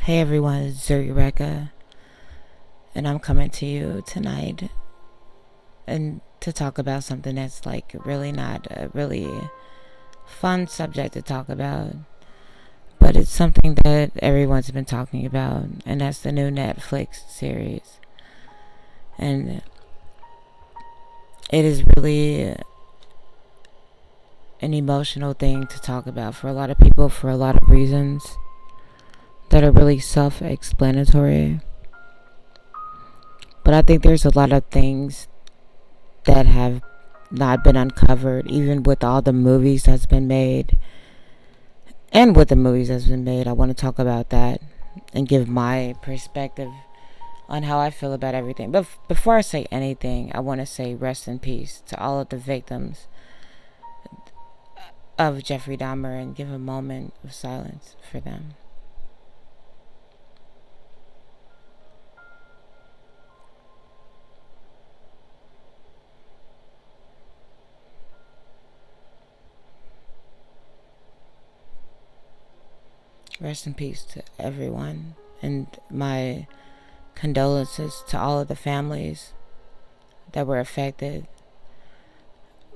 Hey everyone, it's Zureka, and I'm coming to you tonight and to talk about something that's like really not a really fun subject to talk about, but it's something that everyone's been talking about, and that's the new Netflix series. And it is really an emotional thing to talk about for a lot of people for a lot of reasons that are really self explanatory. But I think there's a lot of things that have not been uncovered, even with all the movies that's been made. And with the movies that's been made, I want to talk about that and give my perspective on how I feel about everything. But before I say anything, I want to say rest in peace to all of the victims of Jeffrey Dahmer and give a moment of silence for them. Rest in peace to everyone, and my condolences to all of the families that were affected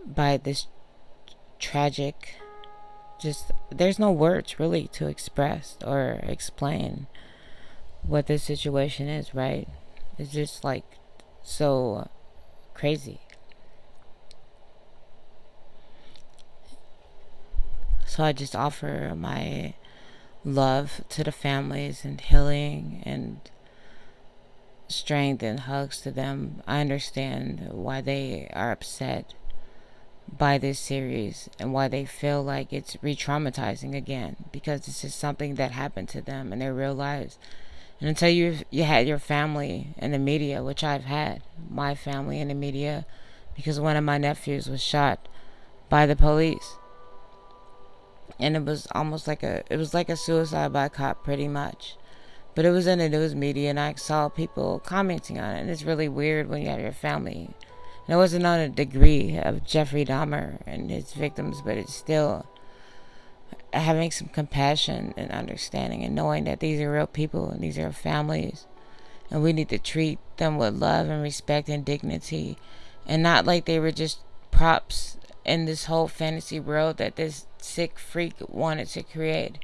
by this tragic, just there's no words really to express or explain what this situation is, right? It's just like so crazy. So I just offer my love to the families and healing and strength and hugs to them. I understand why they are upset by this series and why they feel like it's re-traumatizing again, because this is something that happened to them in their real lives. And until you had your family in the media, which I've had my family in the media, because one of my nephews was shot by the police, and it was almost like a suicide by cop, pretty much. But it was in the news media, and I saw people commenting on it, and it's really weird when you have your family. And it wasn't on a degree of Jeffrey Dahmer and his victims, but it's still having some compassion and understanding and knowing that these are real people and these are families, and we need to treat them with love and respect and dignity, and not like they were just props in this whole fantasy world that this sick freak wanted to create.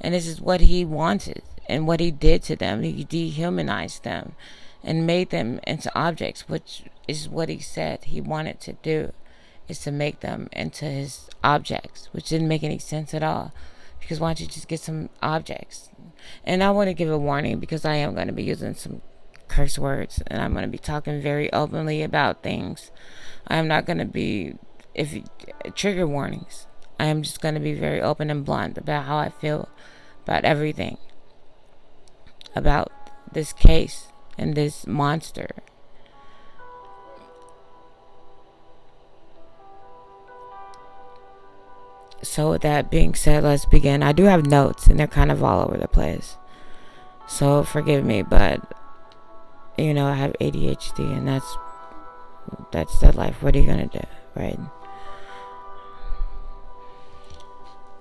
And this is what he wanted and what he did to them. He dehumanized them and made them into objects, which is what he said he wanted to do, is to make them into his objects, which didn't make any sense at all. Because why don't you just get some objects? And I want to give a warning, because I am going to be using some curse words, and I'm going to be talking very openly about things. I am not going to be, if trigger warnings. I am just going to be very open and blunt about how I feel about everything, about this case and this monster. So with that being said, let's begin. I do have notes, and they're kind of all over the place, so forgive me, but I have ADHD, and that's that life. What are you gonna do, right?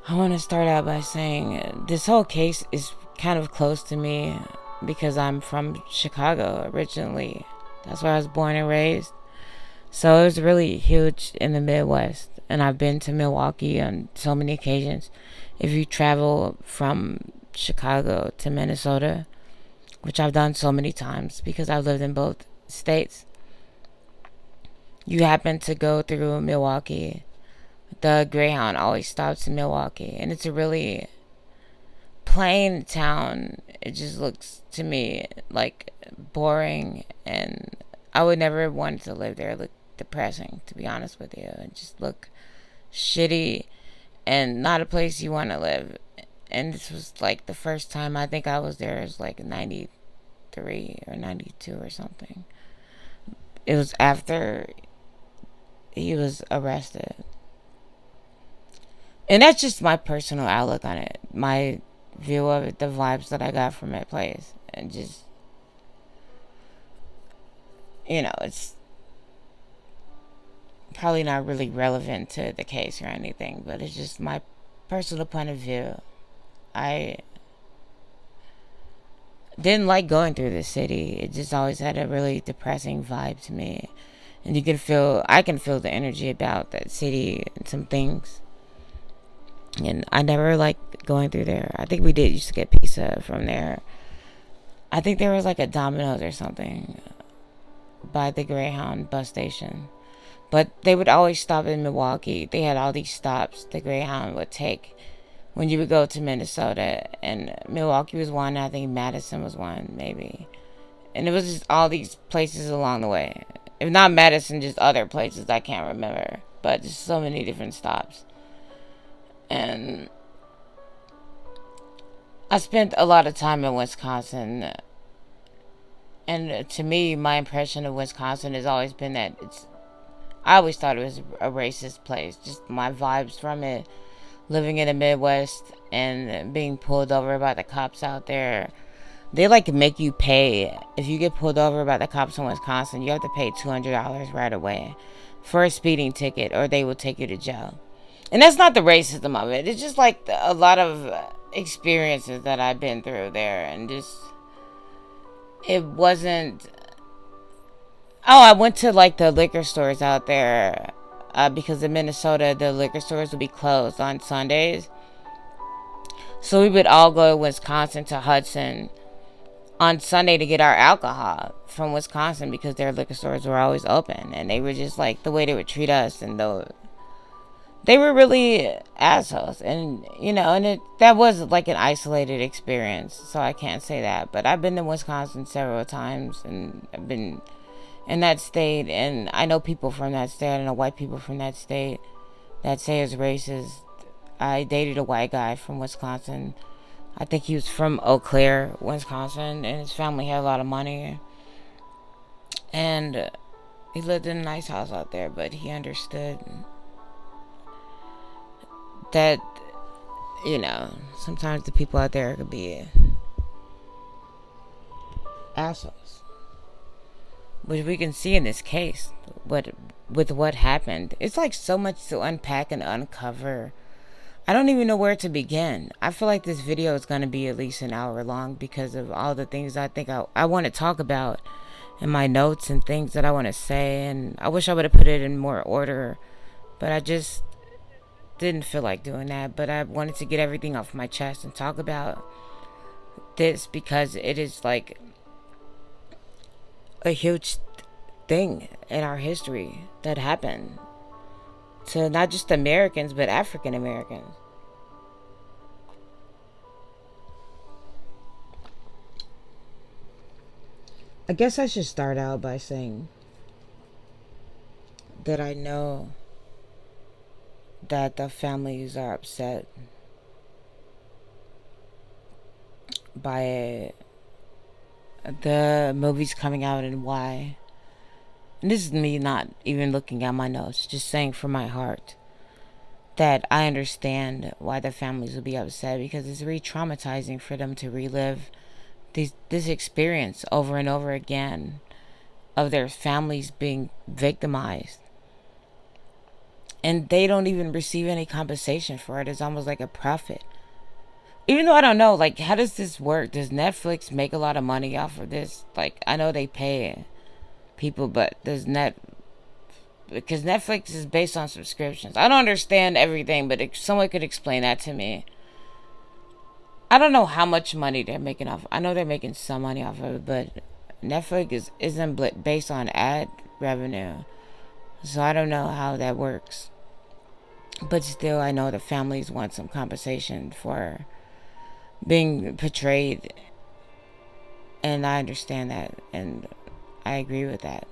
I want to start out by saying this whole case is kind of close to me because I'm from Chicago originally. That's where I was born and raised. So it was really huge in the Midwest, and I've been to Milwaukee on so many occasions. If you travel from Chicago to Minnesota, which I've done so many times because I've lived in both states, you happen to go through Milwaukee. The Greyhound always stops in Milwaukee, and it's a really plain town. It just looks to me like boring, and I would never want to live there. It looked depressing, to be honest with you. It just looked shitty and not a place you want to live. And this was like the first time I think I was there. It was like 93 or 92 or something. It was after he was arrested. And that's just my personal outlook on it. My view of it, the vibes that I got from that place. And just, it's probably not really relevant to the case or anything, but it's just my personal point of view. I didn't like going through the city. It just always had a really depressing vibe to me. And I can feel the energy about that city and some things. And I never liked going through there. I think we did used to get pizza from there. I think there was like a Domino's or something by the Greyhound bus station. But they would always stop in Milwaukee. They had all these stops the Greyhound would take when you would go to Minnesota. And Milwaukee was one. I think Madison was one, maybe. And it was just all these places along the way. If not Madison, just other places I can't remember. But just so many different stops. And I spent a lot of time in Wisconsin. And to me, my impression of Wisconsin has always been that I always thought it was a racist place. Just my vibes from it. Living in the Midwest and being pulled over by the cops out there. They like make you pay. If you get pulled over by the cops in Wisconsin, you have to pay $200 right away for a speeding ticket, or they will take you to jail. And that's not the racism of it. It's just like a lot of experiences that I've been through there, and just it wasn't. Oh, I went to like the liquor stores out there because in Minnesota the liquor stores would be closed on Sundays, so we would all go to Wisconsin to Hudson on Sunday to get our alcohol from Wisconsin because their liquor stores were always open, and they were just like the way they would treat us, and they were really assholes. And that was like an isolated experience, so I can't say that. But I've been to Wisconsin several times, and I've been in that state, and I know people from that state. I know white people from that state that say it's racist. I dated a white guy from Wisconsin. I think he was from Eau Claire, Wisconsin, and his family had a lot of money. And he lived in a nice house out there, but he understood that, sometimes the people out there could be assholes. Which we can see in this case, with what happened. It's like so much to unpack and uncover. I don't even know where to begin. I feel like this video is going to be at least an hour long because of all the things I think I want to talk about in my notes and things that I want to say. And I wish I would have put it in more order, but I just didn't feel like doing that. But I wanted to get everything off my chest and talk about this because it is like a huge thing in our history that happened to not just Americans, but African Americans. I guess I should start out by saying that I know that the families are upset by the movies coming out and why. And this is me not even looking at my notes, just saying from my heart that I understand why the families will be upset because it's re-traumatizing for them to relive this experience over and over again of their families being victimized. And they don't even receive any compensation for it. It's almost like a profit. Even though I don't know, like, how does this work? Does Netflix make a lot of money off of this? Like, I know they pay people, but because Netflix is based on subscriptions. I don't understand everything, but if someone could explain that to me. I don't know how much money they're making off. I know they're making some money off of it, but Netflix isn't based on ad revenue, so I don't know how that works. But still, I know the families want some compensation for being portrayed, and I understand that, and I agree with that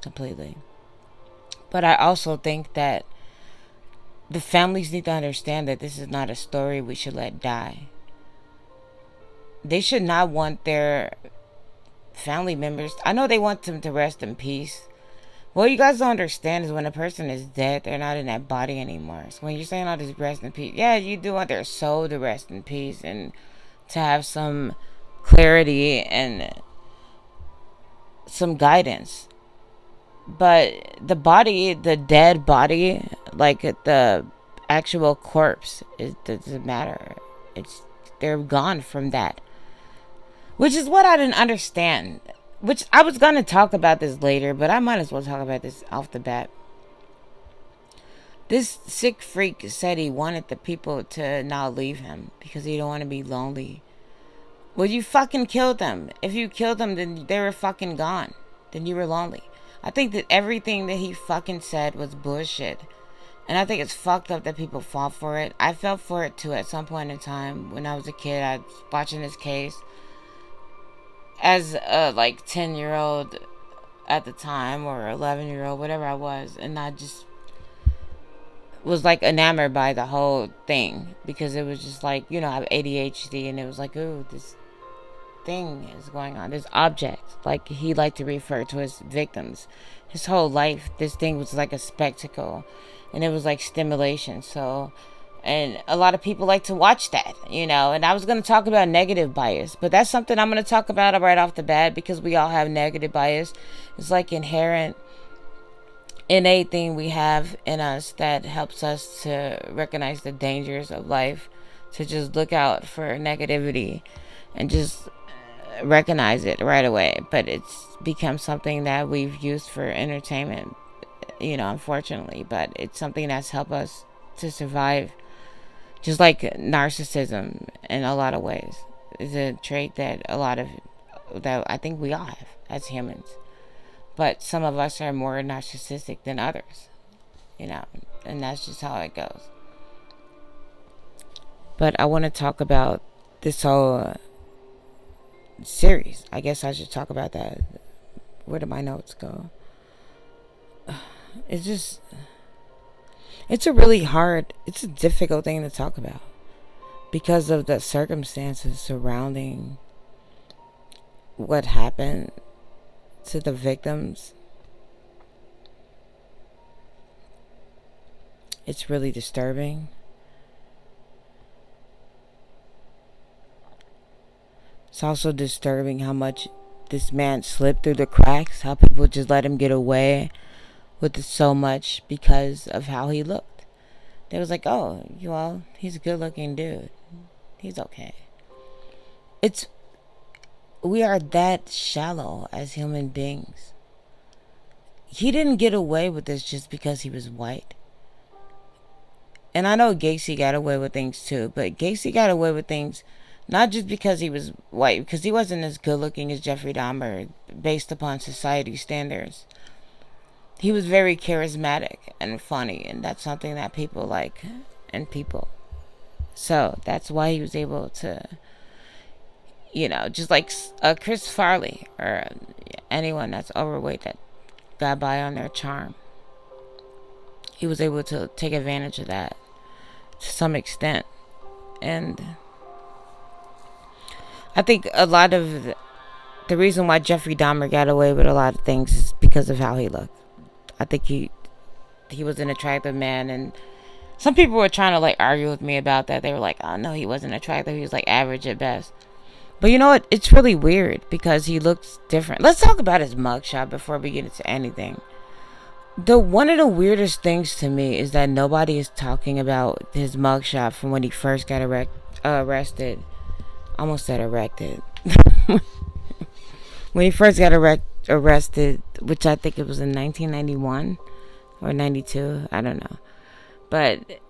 completely. But I also think that the families need to understand that this is not a story we should let die. They should not want their family members. I know they want them to rest in peace. What you guys don't understand is when a person is dead, they're not in that body anymore. So when you're saying all this rest in peace, yeah, you do want their soul to rest in peace and to have some clarity and some guidance. But the body, the dead body, like the actual corpse, it doesn't matter. They're gone from that. which is what I didn't understand. Which I was gonna talk about this later, but I might as well talk about this off the bat. This sick freak said he wanted the people to not leave him because he don't want to be lonely. Well, you fucking killed them. If you killed them, then they were fucking gone. Then you were lonely. I think that everything that he fucking said was bullshit. And I think it's fucked up that people fall for it. I fell for it too at some point in time. When I was a kid, I was watching this case as a like 10-year-old at the time, or 11-year-old, whatever I was. And I just was like enamored by the whole thing because it was just like, you know, I have ADHD, and it was like, ooh, this thing is going on, this object, like he liked to refer to his victims. His whole life, this thing was like a spectacle, and it was like stimulation. So, and a lot of people like to watch that, you know. And I was going to talk about negative bias, but that's something I'm going to talk about right off the bat, because we all have negative bias. It's like inherent, innate thing we have in us that helps us to recognize the dangers of life, to just look out for negativity and just recognize it right away. But it's become something that we've used for entertainment, you know, unfortunately. But it's something that's helped us to survive. Just like narcissism, in a lot of ways, is a trait that I think we all have as humans. But some of us are more narcissistic than others, you know, and that's just how it goes. But I want to talk about this whole series. I guess I should talk about that. Where did my notes go? It's just, it's a difficult thing to talk about because of the circumstances surrounding what happened to the victims. It's really disturbing. It's also disturbing how much this man slipped through the cracks, how people just let him get away with so much because of how he looked. They was like, oh, well, he's a good looking dude. He's okay. We are that shallow as human beings. He didn't get away with this just because he was white. And I know Gacy got away with things too, but Gacy got away with things not just because he was white, because he wasn't as good looking as Jeffrey Dahmer based upon society standards. He was very charismatic and funny, and that's something that people like in people. So that's why he was able to, you know, just like Chris Farley or anyone that's overweight that got by on their charm. He was able to take advantage of that to some extent. And I think a lot of the reason why Jeffrey Dahmer got away with a lot of things is because of how he looked. I think he was an attractive man, and some people were trying to like argue with me about that. They were like, "Oh no, he wasn't attractive. He was like average at best." But you know what? It's really weird because he looks different. Let's talk about his mugshot before we get into anything. The one of the weirdest things to me is that nobody is talking about his mugshot from when he first got arrested. I almost said erected. When he first got arrested, which I think it was in 1991 or 92, I don't know. But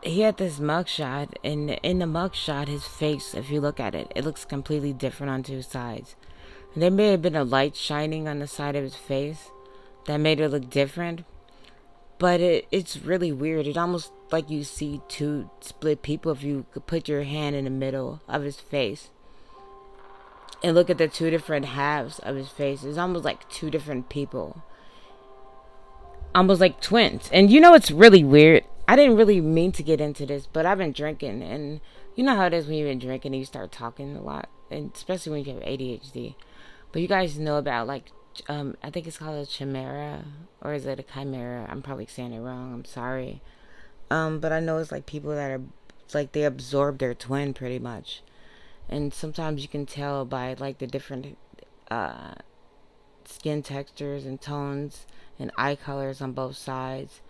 he had this mugshot, and in the mugshot, his face, if you look at it, it looks completely different on two sides. And there may have been a light shining on the side of his face that made it look different, but it's really weird. It almost like you see two split people if you could put your hand in the middle of his face and look at the two different halves of his face. It's almost like two different people, almost like twins. And you know it's really weird? I didn't really mean to get into this, but I've been drinking, and you know how it is when you've been drinking and you start talking a lot, and especially when you have ADHD. But you guys know about like I think it's called a chimera, or is it a chimera? I'm probably saying it wrong. I'm sorry. But I know it's like people that are like they absorb their twin pretty much, and sometimes you can tell by like the different skin textures and tones and eye colors on both sides.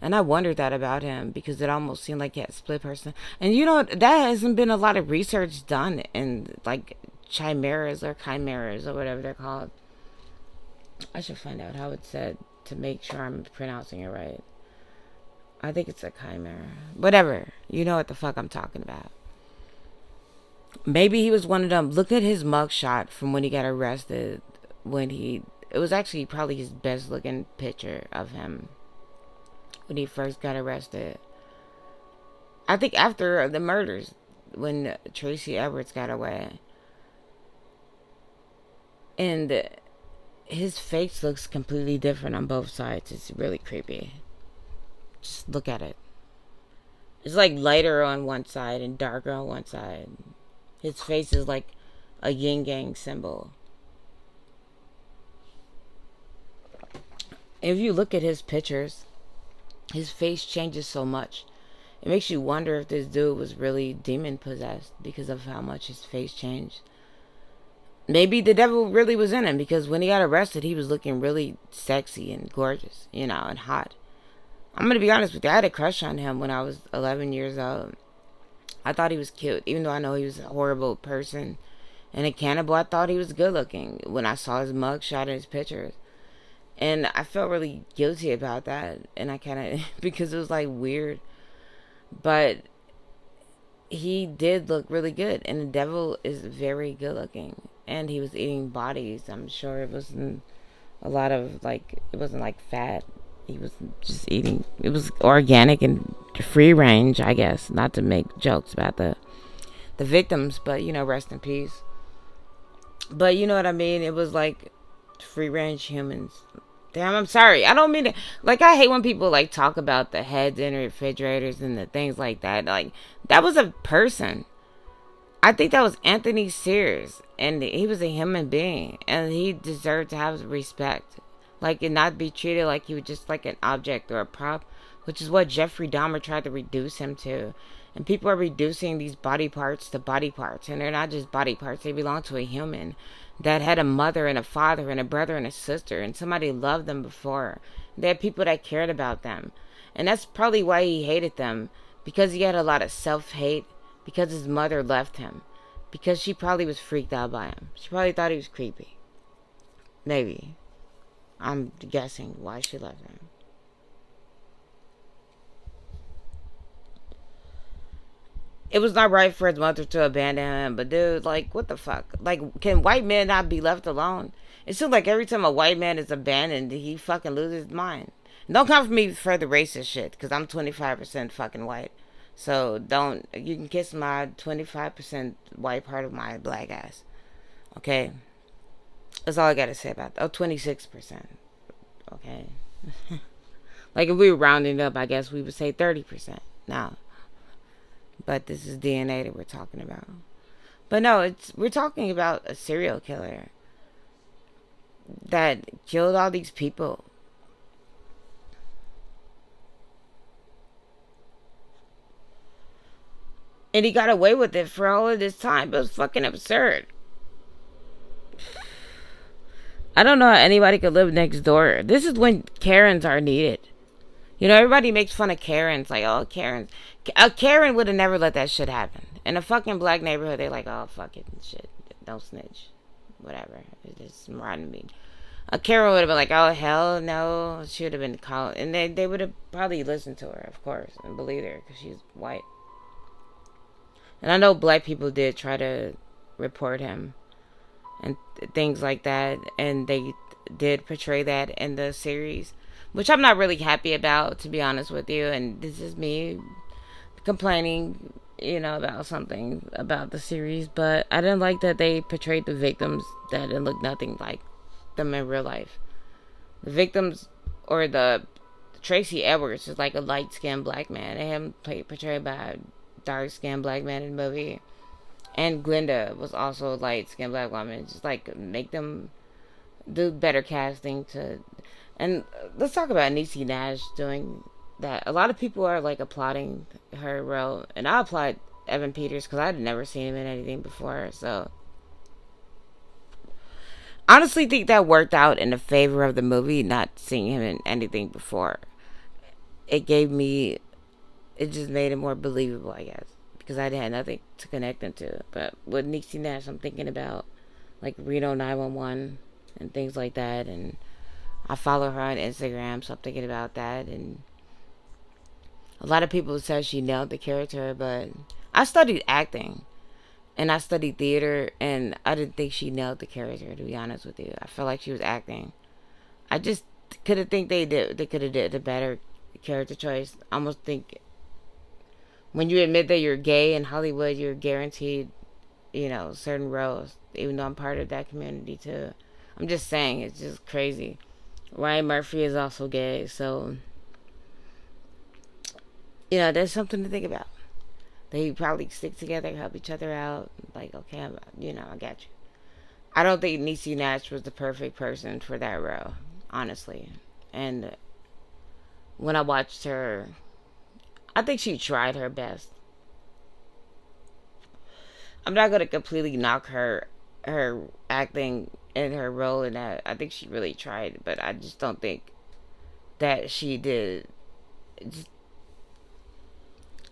And I wondered that about him because it almost seemed like he had split person. And you know, that hasn't been a lot of research done in like chimeras or whatever they're called. I should find out how it's said to make sure I'm pronouncing it right. I think it's a chimera. Whatever. You know what the fuck I'm talking about. Maybe he was one of them. Look at his mugshot from when he got arrested. When he. It was actually probably his best looking picture of him when he first got arrested. I think after the murders, when Tracy Edwards got away. And his face looks completely different on both sides. It's really creepy. Just look at it. It's like lighter on one side and darker on one side. His face is like a yin yang symbol. If you look at his pictures, his face changes so much. It makes you wonder if this dude was really demon possessed because of how much his face changed. Maybe the devil really was in him because when he got arrested, he was looking really sexy and gorgeous, you know, and hot. I'm going to be honest with you. I had a crush on him when I was 11 years old. I thought he was cute, even though I know he was a horrible person and a cannibal. I thought he was good looking when I saw his mug shot in his pictures. And I felt really guilty about that. And I kind of, because it was like weird. But he did look really good. And the devil is very good looking. And he was eating bodies. I'm sure it wasn't a lot of like, it wasn't like fat. He was just eating. It was organic and free range, I guess. Not to make jokes about the victims, but you know, rest in peace. But you know what I mean? It was like free range humans. Damn, I'm sorry. I don't mean to. Like, I hate when people like talk about the heads in refrigerators and the things like that. Like, that was a person. I think that was Anthony Sears, and he was a human being, and he deserved to have respect, like, and not be treated like he was just like an object or a prop, which is what Jeffrey Dahmer tried to reduce him to. And people are reducing these body parts to body parts, and they're not just body parts; they belong to a human that had a mother and a father and a brother and a sister, and somebody loved them before. They had people that cared about them, and that's probably why he hated them, because he had a lot of self-hate, because his mother left him, because she probably was freaked out by him. She probably thought he was creepy. Maybe. I'm guessing why she left him. It was not right for his mother to abandon him, but dude, like, what the fuck? Like, can white men not be left alone? It seems like every time a white man is abandoned, he fucking loses his mind. Don't come for me for the racist shit, because I'm 25% fucking white. So don't, you can kiss my 25% white part of my black ass. Okay? That's all I gotta say about that. Oh, 26%. Okay? Like, if we were rounding up, I guess we would say 30% now. But this is DNA that we're talking about. But no, we're talking about a serial killer that killed all these people. And he got away with it for all of this time. It was fucking absurd. I don't know how anybody could live next door. This is when Karens are needed. You know, everybody makes fun of Karens, like, oh, Karens. A Karen would have never let that shit happen. In a fucking black neighborhood, they're like, oh, fuck it and shit. Don't snitch. Whatever. It's just rotten meat. A Karen would have been like, oh, hell no. She would have been called. And they would have probably listened to her, of course, and believed her because she's white. And I know black people did try to report him and things like that. And they did portray that in the series, which I'm not really happy about, to be honest with you. And this is me complaining, you know, about something about the series. But I didn't like that they portrayed the victims that didn't look nothing like them in real life. The victims, or the Tracy Edwards is like a light skinned black man. They haven't portrayed by a dark skinned black man in the movie. And Glinda was also a light skinned black woman. Just like make them do better casting to. And let's talk about Niecy Nash doing that. A lot of people are like applauding her role, and I applaud Evan Peters because I'd never seen him in anything before. So honestly, think that worked out in the favor of the movie, not seeing him in anything before. it gave me, it just made it more believable, I guess, because I had nothing to connect them to. But with Niecy Nash, I'm thinking about like Reno 911 and things like that, and I follow her on Instagram, so I'm thinking about that. And a lot of people said she nailed the character, but I studied acting and I studied theater, and I didn't think she nailed the character. To be honest with you, I felt like she was acting. I just could have think they could have did a better character choice. I almost think when you admit that you're gay in Hollywood, you're guaranteed, certain roles. Even though I'm part of that community too, I'm just saying it's just crazy. Ryan Murphy is also gay, so there's something to think about. They probably stick together, help each other out. Like, okay, I got you. I don't think Niecy Nash was the perfect person for that role, honestly. And when I watched her, I think she tried her best. I'm not gonna completely knock her acting and her role in that. I think she really tried, but I just don't think that she did.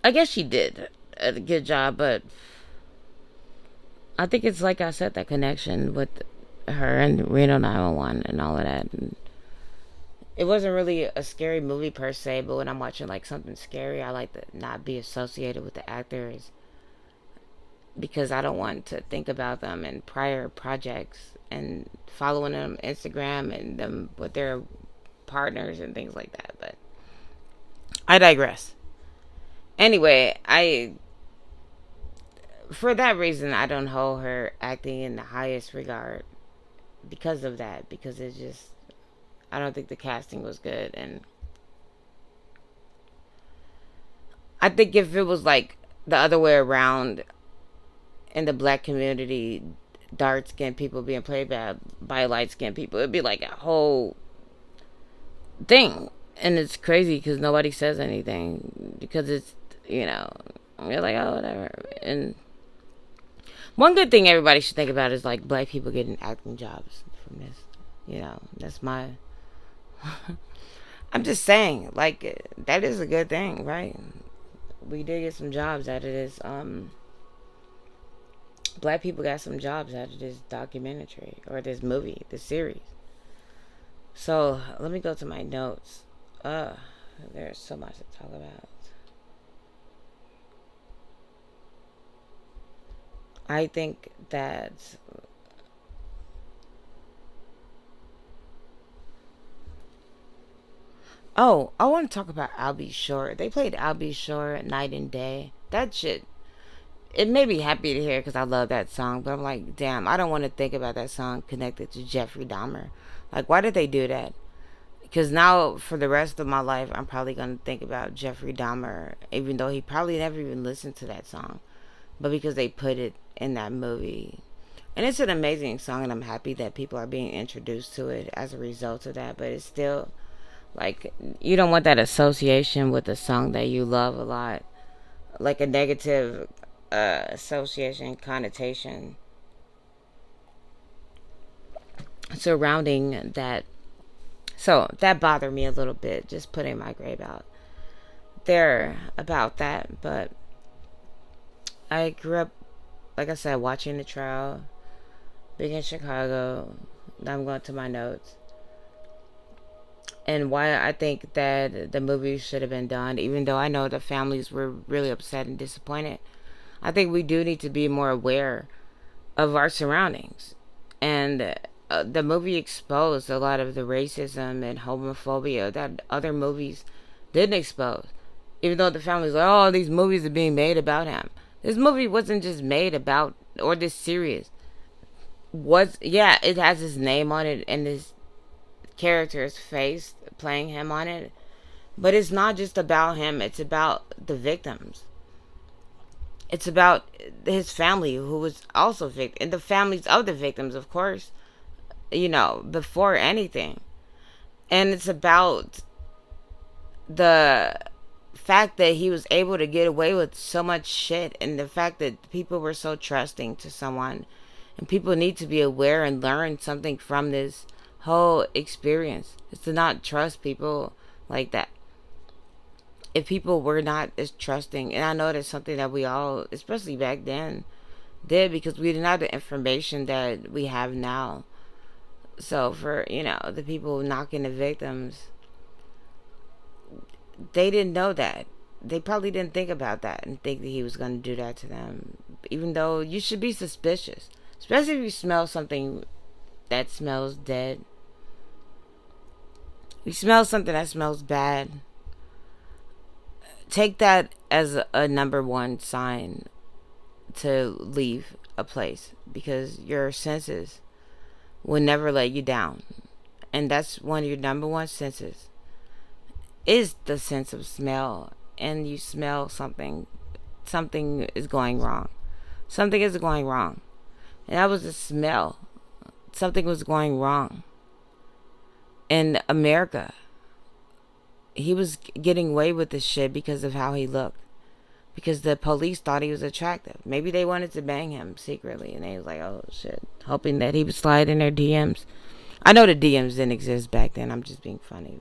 I guess she did a good job, but I think it's like I said, that connection with her and Reno 911 and all of that. And it wasn't really a scary movie per se, but when I'm watching like something scary, I like to not be associated with the actors because I don't want to think about them in prior projects and following them on Instagram and them with their partners and things like that. But I digress. Anyway, I for that reason I don't hold her acting in the highest regard because of that. Because it's just, I don't think the casting was good, and I think if it was like the other way around in the black community, dark skinned people being played by light skinned people, it'd be like a whole thing. And it's crazy because nobody says anything because it's, you're like, oh, whatever. And one good thing everybody should think about is like black people getting acting jobs from this. That's my. I'm just saying, like, that is a good thing, right? We did get some jobs out of this. Black people got some jobs out of this documentary or this movie, this series. So let me go to my notes. There's so much to talk about. I think that oh, I want to talk about Albie Shore. They played Albie Shore night and day. That shit, it made me happy to hear because I love that song. But I'm like, damn, I don't want to think about that song connected to Jeffrey Dahmer. Like, why did they do that? Because now, for the rest of my life, I'm probably going to think about Jeffrey Dahmer, even though he probably never even listened to that song. But because they put it in that movie. And it's an amazing song, and I'm happy that people are being introduced to it as a result of that. But it's still, like, you don't want that association with a song that you love a lot. Like a negative association, connotation surrounding that. So that bothered me a little bit, just putting my grave out there about that. But I grew up, like I said, watching the trial, being in Chicago. Now I'm going to my notes. And why I think that the movie should have been done, even though I know the families were really upset and disappointed. I think we do need to be more aware of our surroundings. And the movie exposed a lot of the racism and homophobia that other movies didn't expose. Even though the family's like, oh, these movies are being made about him. This movie wasn't just made about, or this series was, yeah, it has his name on it and his character's face playing him on it. But it's not just about him, it's about the victims. It's about his family, who was also victim, and the families of the victims, of course, before anything. And it's about the fact that he was able to get away with so much shit, and the fact that people were so trusting to someone. And people need to be aware and learn something from this whole experience. Is to not trust people like that. if people were not as trusting, and I know that's something that we all, especially back then, did, because we didn't have the information that we have now. So for, the people knocking the victims, they didn't know that. They probably didn't think about that and think that he was going to do that to them. Even though you should be suspicious, especially if you smell something that smells dead. If you smell something that smells bad, take that as a number one sign to leave a place, because your senses will never let you down. And that's one of your number one senses, is the sense of smell. And you smell something, something is going wrong. Something is going wrong. And that was the smell. Something was going wrong. In America, he was getting away with this shit because of how he looked. Because the police thought he was attractive. Maybe they wanted to bang him secretly, and they was like, oh shit, hoping that he would slide in their DMs. I know the DMs didn't exist back then. I'm just being funny,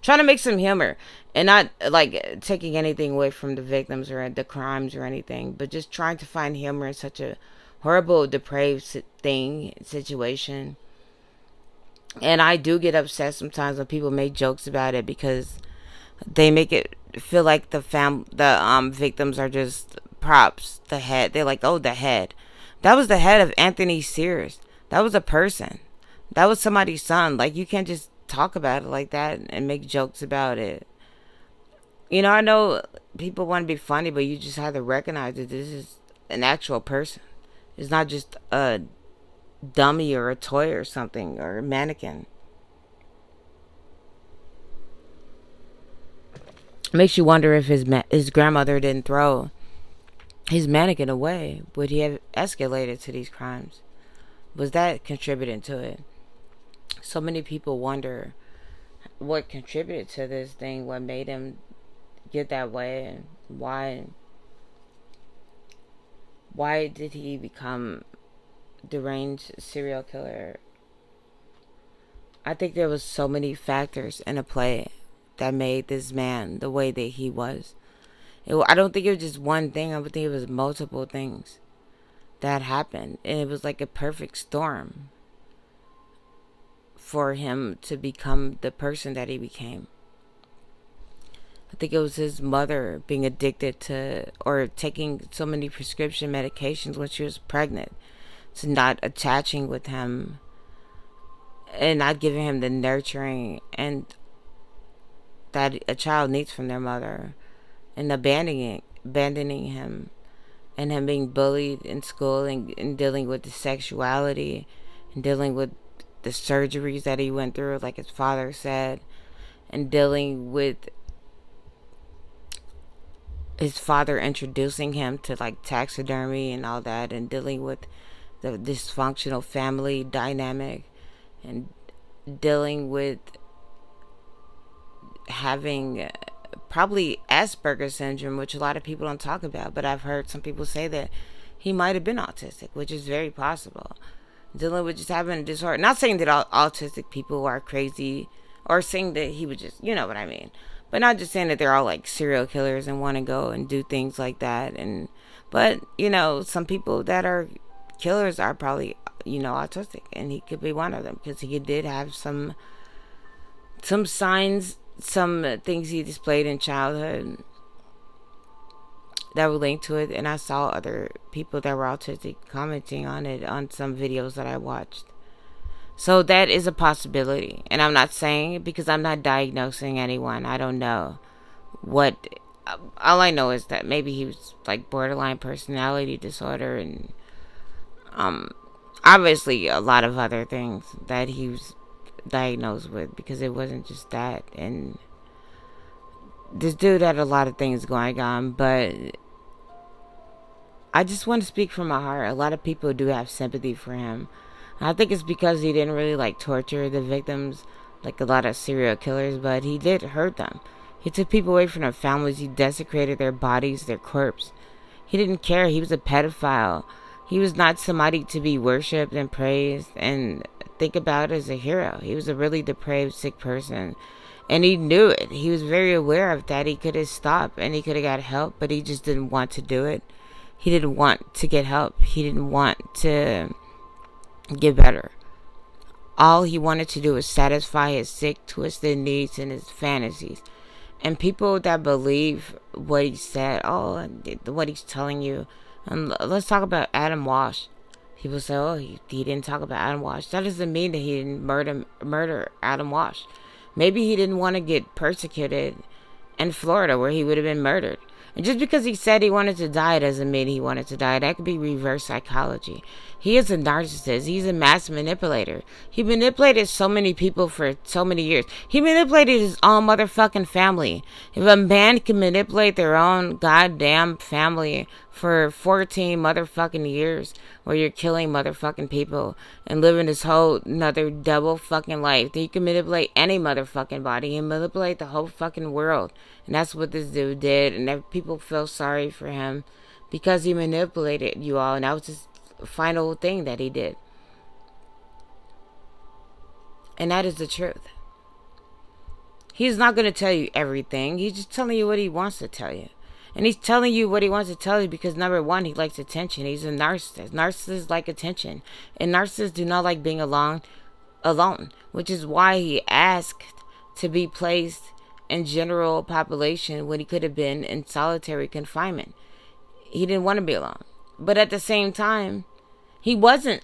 Trying to make some humor, and not like taking anything away from the victims or the crimes or anything, but just trying to find humor in such a horrible, depraved situation. And I do get upset sometimes when people make jokes about it, because they make it feel like the victims are just props. The head, they're like, oh, the head. That was the head of Anthony Sears. That was a person. That was somebody's son. Like, you can't just talk about it like that and make jokes about it. I know people want to be funny, but you just have to recognize that this is an actual person. It's not just a dummy or a toy or something, or a mannequin. Makes you wonder if his grandmother didn't throw his mannequin away, would he have escalated to these crimes? Was that contributing to it? So many people wonder what contributed to this thing, what made him get that way, and why did he become deranged serial killer. I think there was so many factors in a play that made this man the way that he was. I don't think it was just one thing. I would think it was multiple things that happened, and it was like a perfect storm for him to become the person that he became. I think it was his mother being addicted to, or taking so many prescription medications when she was pregnant, to not attaching with him and not giving him the nurturing and that a child needs from their mother, and abandoning him, and him being bullied in school, and dealing with the sexuality, and dealing with the surgeries that he went through, like his father said, and dealing with his father introducing him to like taxidermy and all that, and dealing with the dysfunctional family dynamic, and dealing with having probably Asperger's syndrome, which a lot of people don't talk about, but I've heard some people say that he might have been autistic, which is very possible. Dealing with just having a disorder. Not saying that all autistic people are crazy, or saying that he would just, you know what I mean. But not just saying that they're all like serial killers and want to go and do things like that. But some people that are killers are probably, autistic, and he could be one of them, because he did have some signs, some things he displayed in childhood that were linked to it. And I saw other people that were autistic commenting on it on some videos that I watched. So that is a possibility. And I'm not saying it because I'm not diagnosing anyone. I don't know what. All I know is that maybe he was like borderline personality disorder, and obviously a lot of other things that he was diagnosed with, because it wasn't just that. And this dude had a lot of things going on, but I just want to speak from my heart. A lot of people do have sympathy for him. I think it's because he didn't really like torture the victims like a lot of serial killers, but he did hurt them. He took people away from their families. He desecrated their bodies, their corpse. He didn't care. He was a pedophile. He was not somebody to be worshipped and praised and think about as a hero. He was a really depraved, sick person. And he knew it. He was very aware of that. He could have stopped and he could have got help, but he just didn't want to do it. He didn't want to get help. He didn't want to get better. All he wanted to do was satisfy his sick, twisted needs and his fantasies. And people that believe what he said, oh, what he's telling you. And let's talk about Adam Walsh. People say, oh, he didn't talk about Adam Walsh. That doesn't mean that he didn't murder Adam Walsh. Maybe he didn't want to get persecuted in Florida where he would have been murdered. And just because he said he wanted to die doesn't mean he wanted to die. That could be reverse psychology. He is a narcissist. He's a mass manipulator. He manipulated so many people for so many years. He manipulated his own motherfucking family. If a man can manipulate their own goddamn family for 14 motherfucking years where you're killing motherfucking people and living this whole another double fucking life, then you can manipulate any motherfucking body and manipulate the whole fucking world. And that's what this dude did. And people feel sorry for him because he manipulated you all. And that was his final thing that he did. And that is the truth. He's not going to tell you everything. He's just telling you what he wants to tell you. And he's telling you what he wants to tell you because, number one, he likes attention. He's a narcissist. Narcissists like attention. And narcissists do not like being alone, which is why he asked to be placed in general population when he could have been in solitary confinement. He didn't want to be alone. But at the same time, he wasn't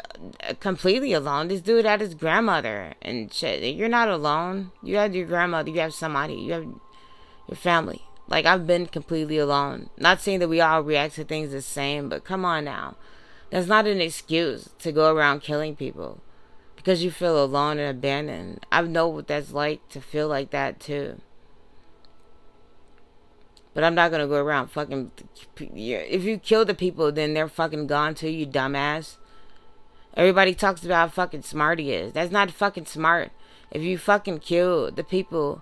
completely alone. This dude had his grandmother and shit. You're not alone. You have your grandmother. You have somebody. You have your family. Like, I've been completely alone. Not saying that we all react to things the same, but come on now. That's not an excuse to go around killing people because you feel alone and abandoned. I know what that's like to feel like that too. But I'm not going to go around fucking... If you kill the people, then they're fucking gone too, you dumbass. Everybody talks about how fucking smart he is. That's not fucking smart. If you fucking kill the people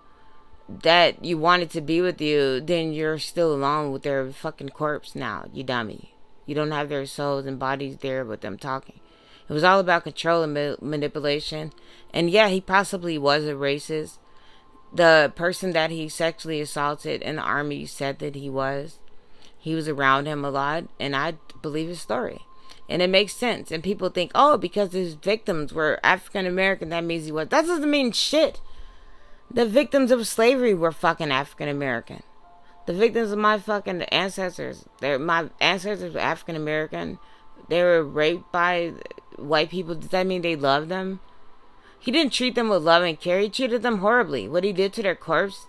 that you wanted to be with you, then you're still alone with their fucking corpse now, you dummy. You don't have their souls and bodies there with them talking. It was all about control and manipulation. And yeah, he possibly was a racist. The person that he sexually assaulted in the army said that he was. He was around him a lot, and I believe his story. And it makes sense. And people think, oh, because his victims were African American, that means he was. That doesn't mean shit. The victims of slavery were fucking African American. The victims of my fucking ancestors, my ancestors were African American. They were raped by white people. Does that mean they loved them? He didn't treat them with love and care. He treated them horribly. What he did to their corpse,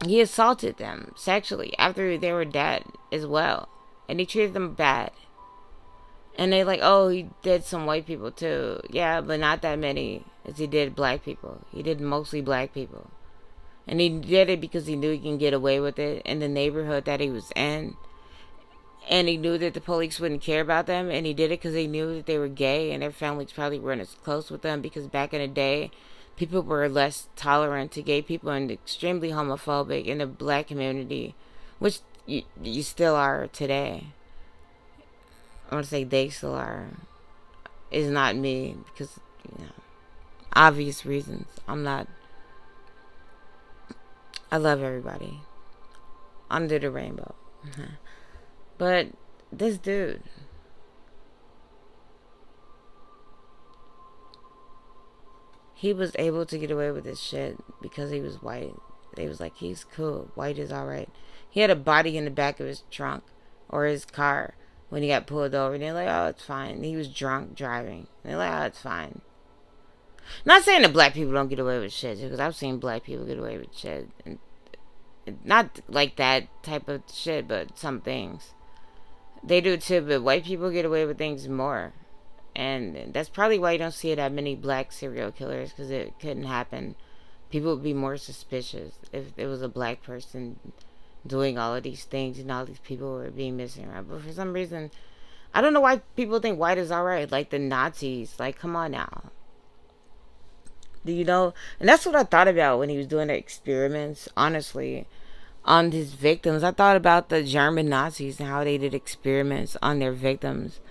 he assaulted them sexually after they were dead as well. And he treated them bad. And they like, oh, he did some white people too. Yeah, but not that many as he did black people. He did mostly black people. And he did it because he knew he can get away with it in the neighborhood that he was in. And he knew that the police wouldn't care about them. And he did it because he knew that they were gay. And their families probably weren't as close with them. Because back in the day, people were less tolerant to gay people and extremely homophobic in the black community. Which you still are today. I want to say they still are. It's not me. Because, obvious reasons. I love everybody. Under the rainbow. But this dude, he was able to get away with this shit because he was white. They was like, he's cool. White is alright. He had a body in the back of his trunk or his car when he got pulled over. And they're like, oh, it's fine. He was drunk driving. And they're like, oh, it's fine. Not saying that black people don't get away with shit, because I've seen black people get away with shit. And not like that type of shit, but some things. They do too, but white people get away with things more. And that's probably why you don't see that many black serial killers, because it couldn't happen. People would be more suspicious if it was a black person doing all of these things and all these people were being missing around. But for some reason, I don't know why people think white is alright. Like the Nazis. Like, come on now. Do you know? And that's what I thought about when he was doing the experiments, honestly, on his victims. I thought about the German Nazis and how they did experiments on their victims.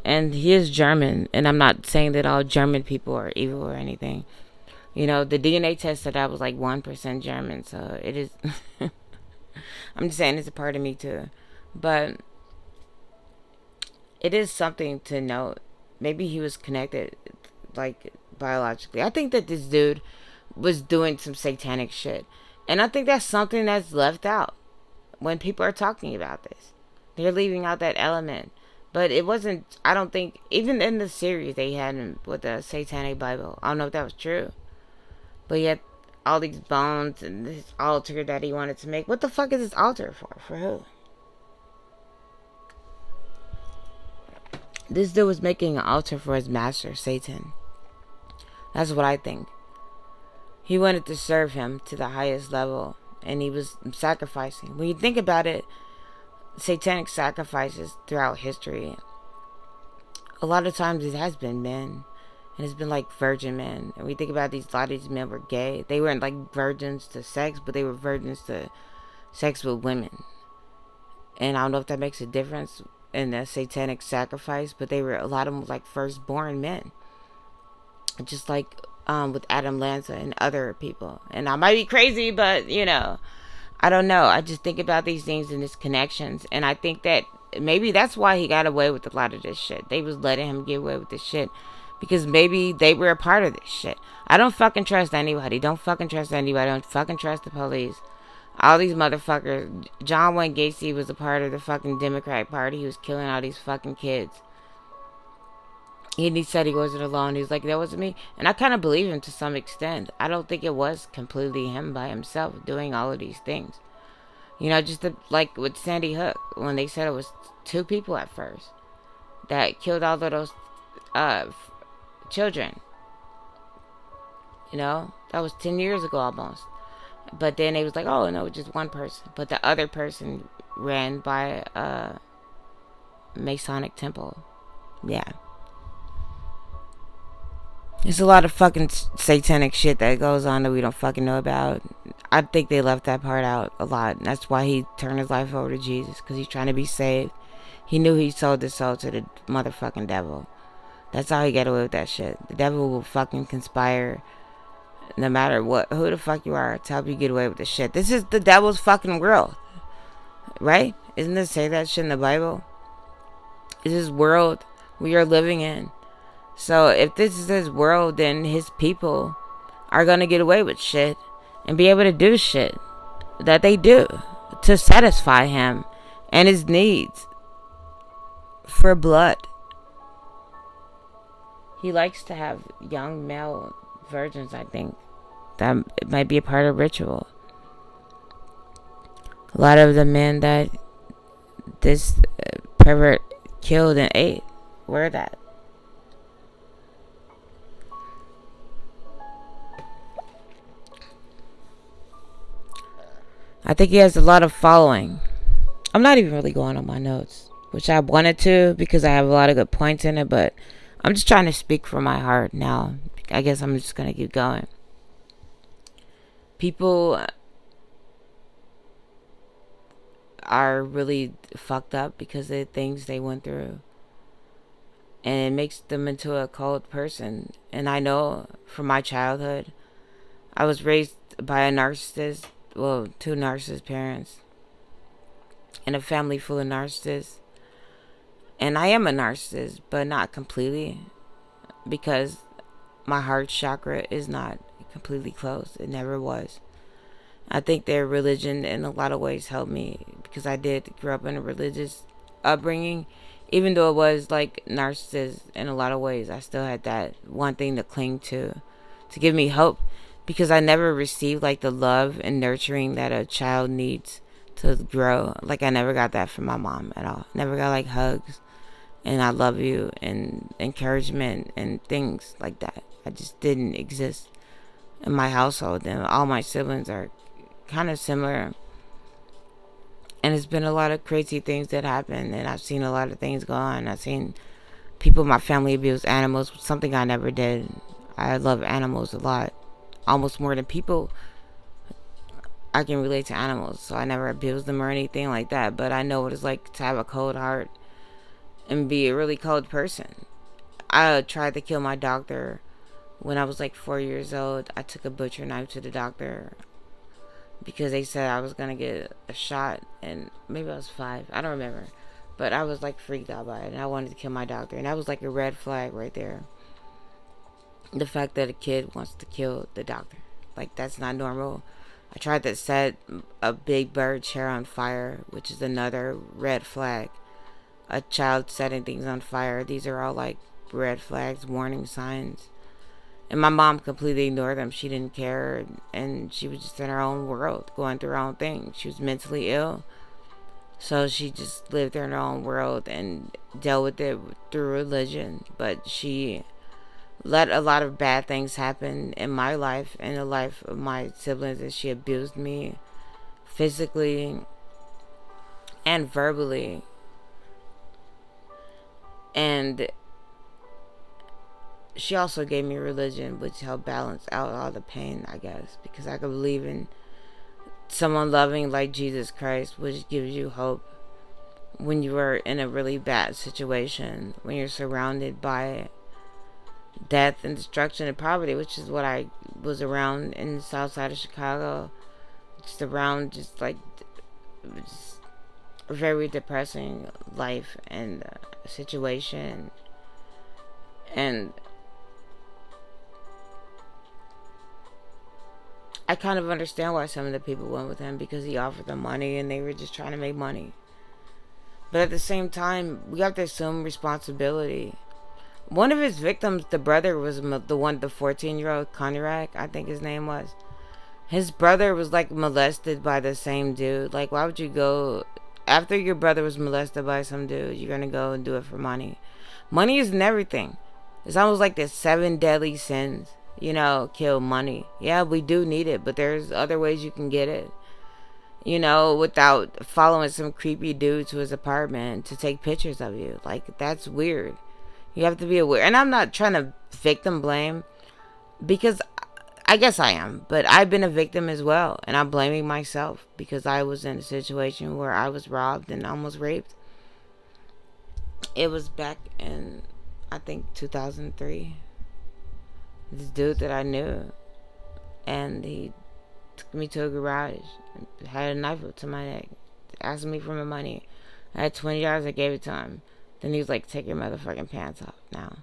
And he is German, and I'm not saying that all German people are evil or anything. The DNA test said I was like 1% German, so it is. I'm just saying it's a part of me too. But it is something to note. Maybe he was connected, like, biologically. I think that this dude was doing some satanic shit. And I think that's something that's left out when people are talking about this. They're leaving out that element. But it wasn't, I don't think, even in the series they had him with the satanic Bible. I don't know if that was true. But yet, all these bones and this altar that he wanted to make. What the fuck is this altar for? For who? This dude was making an altar for his master, Satan. That's what I think. He wanted to serve him to the highest level, and he was sacrificing. When you think about it, satanic sacrifices throughout history, a lot of times it has been men, and it's been like virgin men. And we think about a lot of these men were gay. They weren't like virgins to sex, but they were virgins to sex with women. And I don't know if that makes a difference in the satanic sacrifice, but they were, a lot of them, like firstborn men, just like with Adam Lanza and other people. And I might be crazy, but I don't know. I just think about these things and these connections, and I think that maybe that's why he got away with a lot of this shit. They was letting him get away with this shit because maybe they were a part of this shit. I don't fucking trust anybody. Don't fucking trust anybody. Don't fucking trust the police. All these motherfuckers. John Wayne Gacy was a part of the fucking Democratic Party. He was killing all these fucking kids. And he said he wasn't alone. He was like, that wasn't me. And I kind of believe him to some extent. I don't think it was completely him by himself doing all of these things. Just like with Sandy Hook, when they said it was 2 people at first that killed all of those children. That was 10 years ago almost. But then it was like, oh no, just 1 person. But the other person ran by a Masonic temple. Yeah. There's a lot of fucking satanic shit that goes on that we don't fucking know about. I think they left that part out a lot. That's why he turned his life over to Jesus, because he's trying to be saved. He knew he sold his soul to the motherfucking devil. That's how he got away with that shit. The devil will fucking conspire no matter who the fuck you are to help you get away with this shit. This is the devil's fucking world. Right? Isn't it say that shit in the Bible? It's his world we are living in. So if this is his world, then his people are going to get away with shit and be able to do shit that they do to satisfy him and his needs for blood. He likes to have young male virgins, I think. That it might be a part of ritual. A lot of the men that this pervert killed and ate were that. I think he has a lot of following. I'm not even really going on my notes, which I wanted to because I have a lot of good points in it, but I'm just trying to speak from my heart now. I guess I'm just going to keep going. People are really fucked up because of the things they went through. And it makes them into a cold person. And I know from my childhood, I was raised by a narcissist. Well, 2 narcissist parents. In a family full of narcissists. And I am a narcissist, but not completely. Because my heart chakra is not completely closed. It never was. I think their religion in a lot of ways helped me. Because I did grow up in a religious upbringing. Even though it was like narcissist in a lot of ways, I still had that one thing to cling to give me hope. Because I never received like the love and nurturing that a child needs to grow. Like I never got that from my mom at all. Never got like hugs and I love you and encouragement and things like that. I just didn't exist in my household. And all my siblings are kind of similar. And it's been a lot of crazy things that happen. And I've seen a lot of things go on. I've seen people in my family abuse animals, something I never did. I love animals a lot. Almost more than people. I can relate to animals, so I never abused them or anything like that, but I know what it's like to have a cold heart and be a really cold person. I tried to kill my doctor When I was like 4 years old, I took a butcher knife to the doctor because they said I was gonna get a shot, and maybe I was 5. I don't remember, but I was like freaked out by it, and I wanted to kill my doctor, and that was like a red flag right there. The fact that a kid wants to kill the doctor, like that's not normal. I tried to set a big bird chair on fire, which is another red flag. A child setting things on fire. These are all like red flags, warning signs. And my mom completely ignored them. She didn't care, and she was just in her own world, going through her own thing. She was mentally ill, so she just lived in her own world and dealt with it through religion. But she let a lot of bad things happen in my life and the life of my siblings, and she abused me physically and verbally. And she also gave me religion, which helped balance out all the pain, I guess, because I could believe in someone loving like Jesus Christ, which gives you hope when you are in a really bad situation, when you're surrounded by death and destruction and poverty, which is what I was around in the south side of Chicago. Just around, just like, just a very depressing life and situation. And I kind of understand why some of the people went with him, because he offered them money and they were just trying to make money. But at the same time, we have to assume responsibility. One of his victims, the brother, was the 14-year-old Conrad, I think his name was. His brother was like molested by the same dude. Like, why would you go after your brother was molested by some dude? You're gonna go and do it for money. Money isn't everything. It's almost like the 7 deadly sins. Kill money. Yeah, we do need it, but there's other ways you can get it. Without following some creepy dude to his apartment to take pictures of you. Like, that's weird. You have to be aware. And I'm not trying to victim blame, because I guess I am, but I've been a victim as well. And I'm blaming myself because I was in a situation where I was robbed and almost raped. It was back in, I think, 2003. This dude that I knew, and he took me to a garage and had a knife up to my neck, asking me for my money. I had $20, I gave it to him. Then he was like, take your motherfucking pants off now.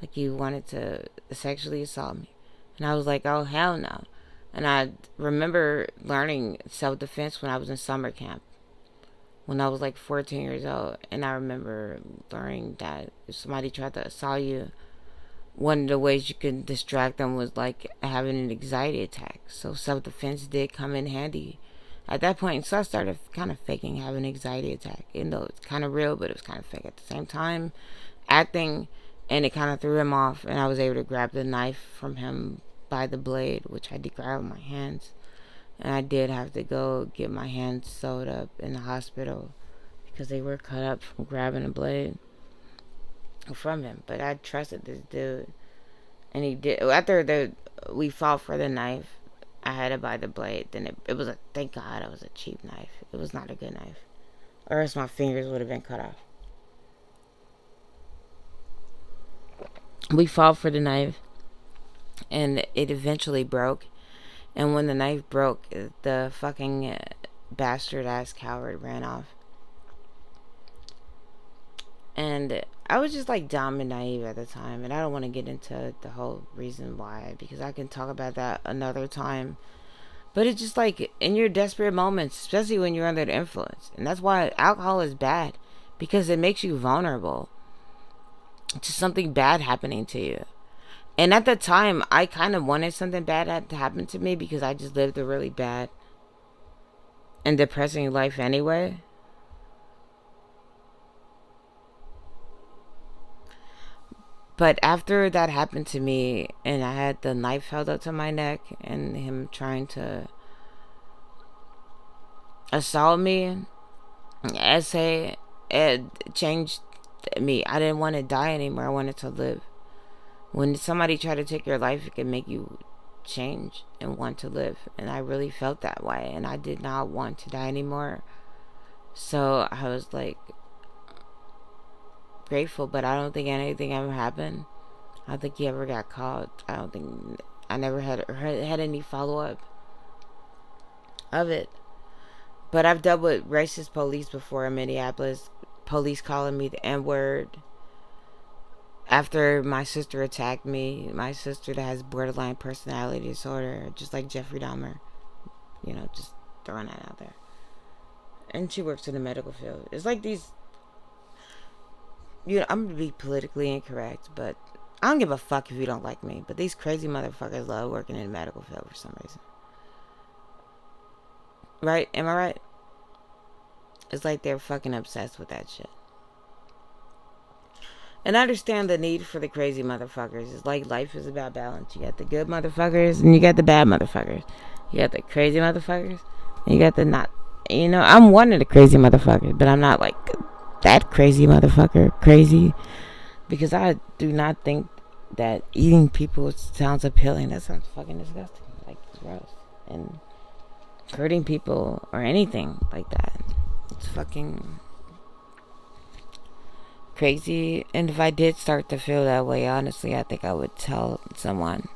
Like, he wanted to sexually assault me. And I was like, oh, hell no. And I remember learning self-defense when I was in summer camp, when I was like 14 years old. And I remember learning that if somebody tried to assault you, one of the ways you could distract them was like having an anxiety attack. So self-defense did come in handy at that point. So I started kind of faking having an anxiety attack, even though it's kind of real, but it was kind of fake at the same time, acting. And it kind of threw him off, and I was able to grab the knife from him by the blade, which I did grab with my hands. And I did have to go get my hands sewed up in the hospital because they were cut up from grabbing a blade from him. But I trusted this dude, and he did. After we fought for the knife, I had to buy the blade. Then it was thank God it was a cheap knife. It was not a good knife, or else my fingers would have been cut off. We fought for the knife, and it eventually broke. And when the knife broke, the fucking bastard ass coward ran off. And I was just like dumb and naive at the time, and I don't want to get into the whole reason why, because I can talk about that another time. But it's just like in your desperate moments, especially when you're under the influence. And that's why alcohol is bad, because it makes you vulnerable to something bad happening to you. And at the time, I kind of wanted something bad to happen to me, because I just lived a really bad and depressing life anyway. But after that happened to me, and I had the knife held up to my neck, and him trying to assault me, essay, it changed me. I didn't want to die anymore. I wanted to live. When somebody tried to take your life, it can make you change and want to live. And I really felt that way, and I did not want to die anymore. So I was like grateful, but I don't think anything ever happened. I don't think he ever got caught. I don't think I never had any follow up of it. But I've dealt with racist police before in Minneapolis. Police calling me the N word after my sister attacked me. My sister that has borderline personality disorder, just like Jeffrey Dahmer. Just throwing that out there. And she works in the medical field. It's like these. I'm gonna be politically incorrect, but I don't give a fuck if you don't like me. But these crazy motherfuckers love working in the medical field for some reason. Right? Am I right? It's like they're fucking obsessed with that shit. And I understand the need for the crazy motherfuckers. It's like life is about balance. You got the good motherfuckers and you got the bad motherfuckers. You got the crazy motherfuckers and you got the not. I'm one of the crazy motherfuckers, but I'm not like that crazy motherfucker crazy, because I do not think that eating people sounds appealing. That sounds fucking disgusting. Like, it's gross. And hurting people or anything like that, it's fucking crazy. And if I did start to feel that way, honestly, I think I would tell someone.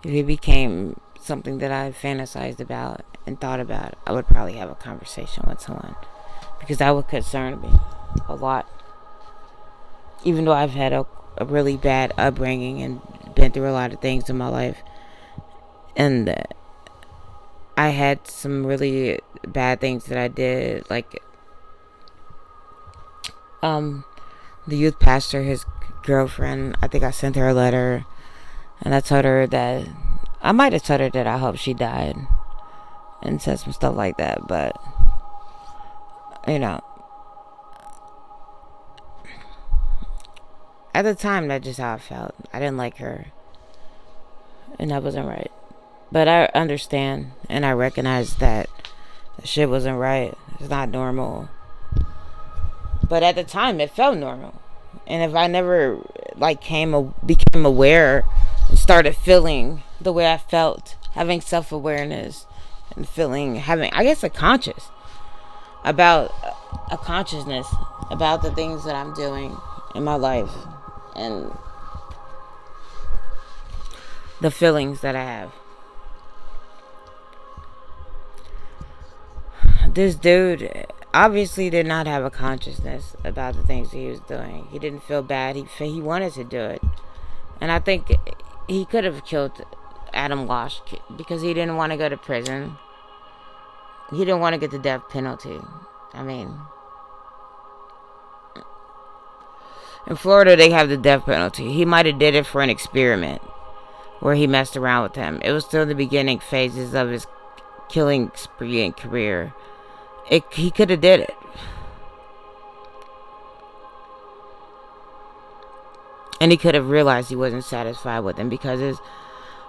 If it became something that I fantasized about and thought about, I would probably have a conversation with someone, because that would concern me a lot. Even though I've had a really bad upbringing and been through a lot of things in my life, and I had some really bad things that I did, like the youth pastor, his girlfriend, I think I sent her a letter, and I told her that I might have told her that I hope she died, and said some stuff like that. But at the time, that's just how I felt. I didn't like her, and that wasn't right. But I understand, and I recognize that the shit wasn't right. It's not normal. But at the time, it felt normal. And if I never became aware and started feeling the way I felt, having self-awareness and having, I guess, a consciousness about the things that I'm doing in my life and the feelings that I have. This dude obviously did not have a consciousness about the things he was doing. He didn't feel bad. He wanted to do it. And I think he could have killed Adam Walsh because he didn't want to go to prison. He didn't want to get the death penalty. I mean, in Florida, they have the death penalty. He might have did it for an experiment where he messed around with him. It was still the beginning phases of his killing spree and career. He could have did it. And he could have realized he wasn't satisfied with him, because his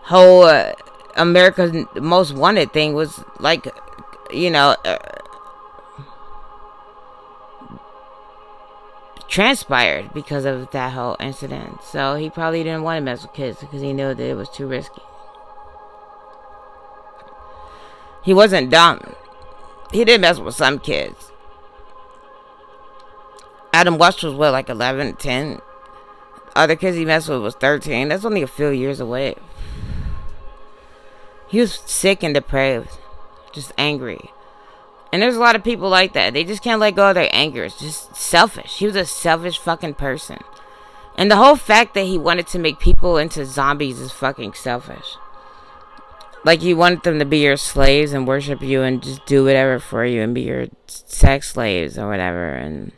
whole America's Most Wanted thing was like, transpired because of that whole incident. So he probably didn't want to mess with kids because he knew that it was too risky. He wasn't dumb. He did mess with some kids. Adam Walsh was like 11, 10. Other kids he messed with was 13. That's only a few years away. He was sick and depraved. Just angry. And there's a lot of people like that. They just can't let go of their anger. It's just selfish. He was a selfish fucking person. And the whole fact that he wanted to make people into zombies is fucking selfish. Like, you wanted them to be your slaves and worship you and just do whatever for you and be your sex slaves or whatever. And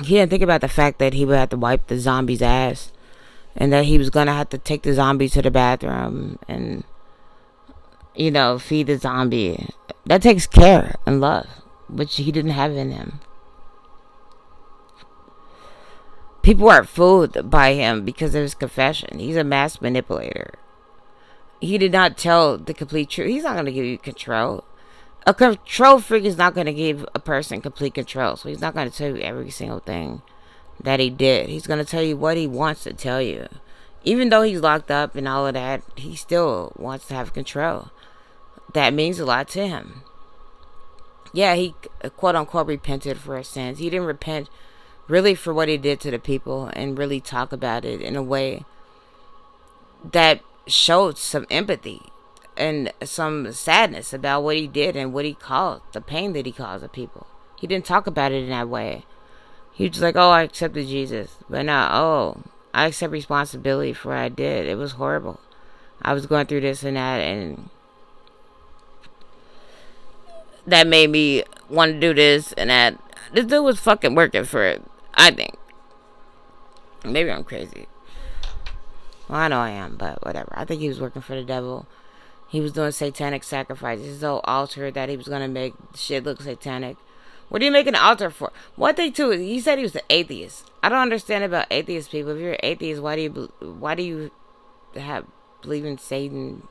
he didn't think about the fact that he would have to wipe the zombie's ass, and that he was going to have to take the zombie to the bathroom and, feed the zombie. That takes care and love, which he didn't have in him. People are fooled by him because of his confession. He's a mass manipulator. He did not tell the complete truth. He's not going to give you control. A control freak is not going to give a person complete control. So he's not going to tell you every single thing that he did. He's going to tell you what he wants to tell you. Even though he's locked up and all of that, he still wants to have control. That means a lot to him. Yeah, he quote unquote repented for his sins. He didn't repent really for what he did to the people, and really talk about it in a way that showed some empathy and some sadness about what he did and what he caused, the pain that he caused the people. He didn't talk about it in that way. He was like, oh, I accepted Jesus. But now, oh, I accept responsibility for what I did. It was horrible. I was going through this and that, and that made me want to do this and that. This dude was fucking working for it, I think. Maybe I'm crazy. Well, I know I am, but whatever. I think he was working for the devil. He was doing satanic sacrifices. His whole altar that he was going to make shit look satanic. What are you making an altar for? One thing too, he said he was an atheist. I don't understand about atheist people. If you're an atheist, why do you believe in Satan?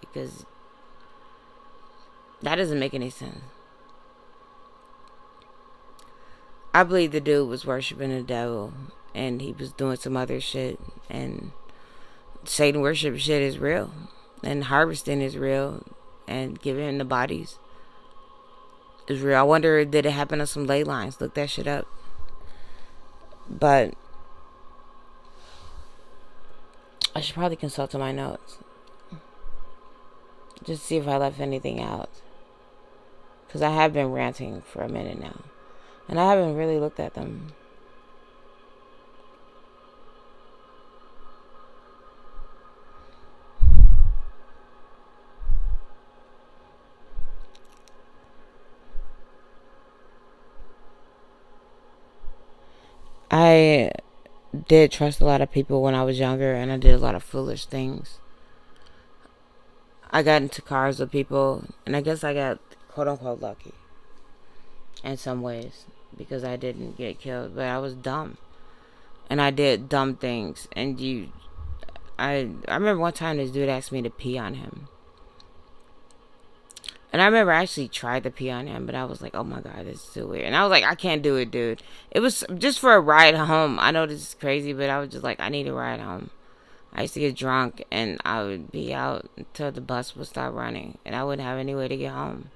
Because that doesn't make any sense. I believe the dude was worshiping the devil, and he was doing some other shit, and Satan worship shit is real, and harvesting is real, and giving the bodies is real. I wonder, did it happen on some ley lines? Look that shit up. But I should probably consult my notes, just see if I left anything out, because I have been ranting for a minute now, and I haven't really looked at them. I did trust a lot of people when I was younger, and I did a lot of foolish things. I got into cars with people, and I guess I got quote unquote lucky in some ways because I didn't get killed, but I was dumb, and I did dumb things. And I remember one time this dude asked me to pee on him. And I remember I actually tried to pee on him, but I was like, oh my God, this is too weird. And I was like, I can't do it, dude. It was just for a ride home. I know this is crazy, but I was just like, I need a ride home. I used to get drunk, and I would be out until the bus would stop running, and I wouldn't have any way to get home.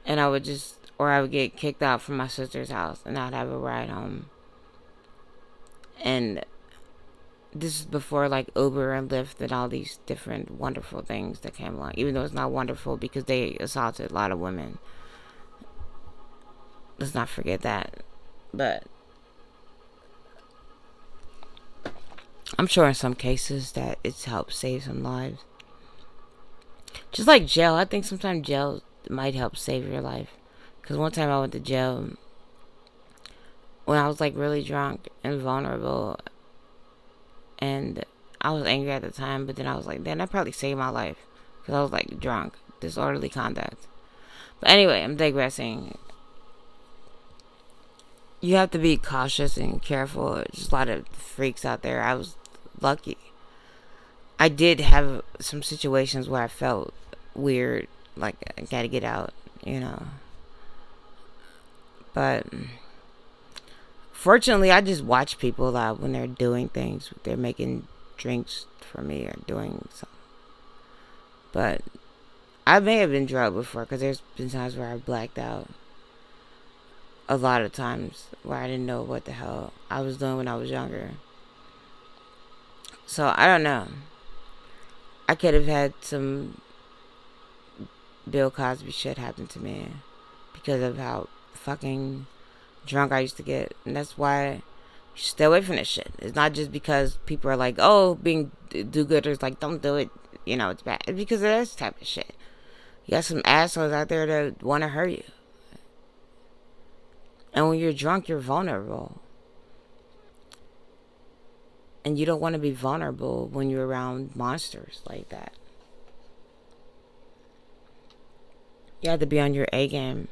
And I would get kicked out from my sister's house, and I'd have a ride home. And this is before like Uber and Lyft and all these different wonderful things that came along, even though it's not wonderful because they assaulted a lot of women. Let's not forget that. But I'm sure in some cases that it's helped save some lives. Just like jail, I think sometimes jail might help save your life. Because one time I went to jail when I was like really drunk and vulnerable, and I was angry at the time, but then I was like, then that probably saved my life because I was like drunk, disorderly conduct. But anyway, I'm digressing. You have to be cautious and careful. There's just a lot of freaks out there. I was lucky. I did have some situations where I felt weird, like I gotta get out, you know. But fortunately, I just watch people a lot when they're doing things. They're making drinks for me or doing something. But I may have been drugged before because there's been times where I blacked out. A lot of times where I didn't know what the hell I was doing when I was younger. So I don't know. I could have had some Bill Cosby shit happen to me because of how fucking drunk I used to get. And that's why you should stay away from this shit. It's not just because people are like, oh, being do-gooders, like, don't do it, you know, it's bad. It's because of this type of shit. You got some assholes out there that want to hurt you. And when you're drunk, you're vulnerable. And you don't want to be vulnerable when you're around monsters like that. You have to be on your A game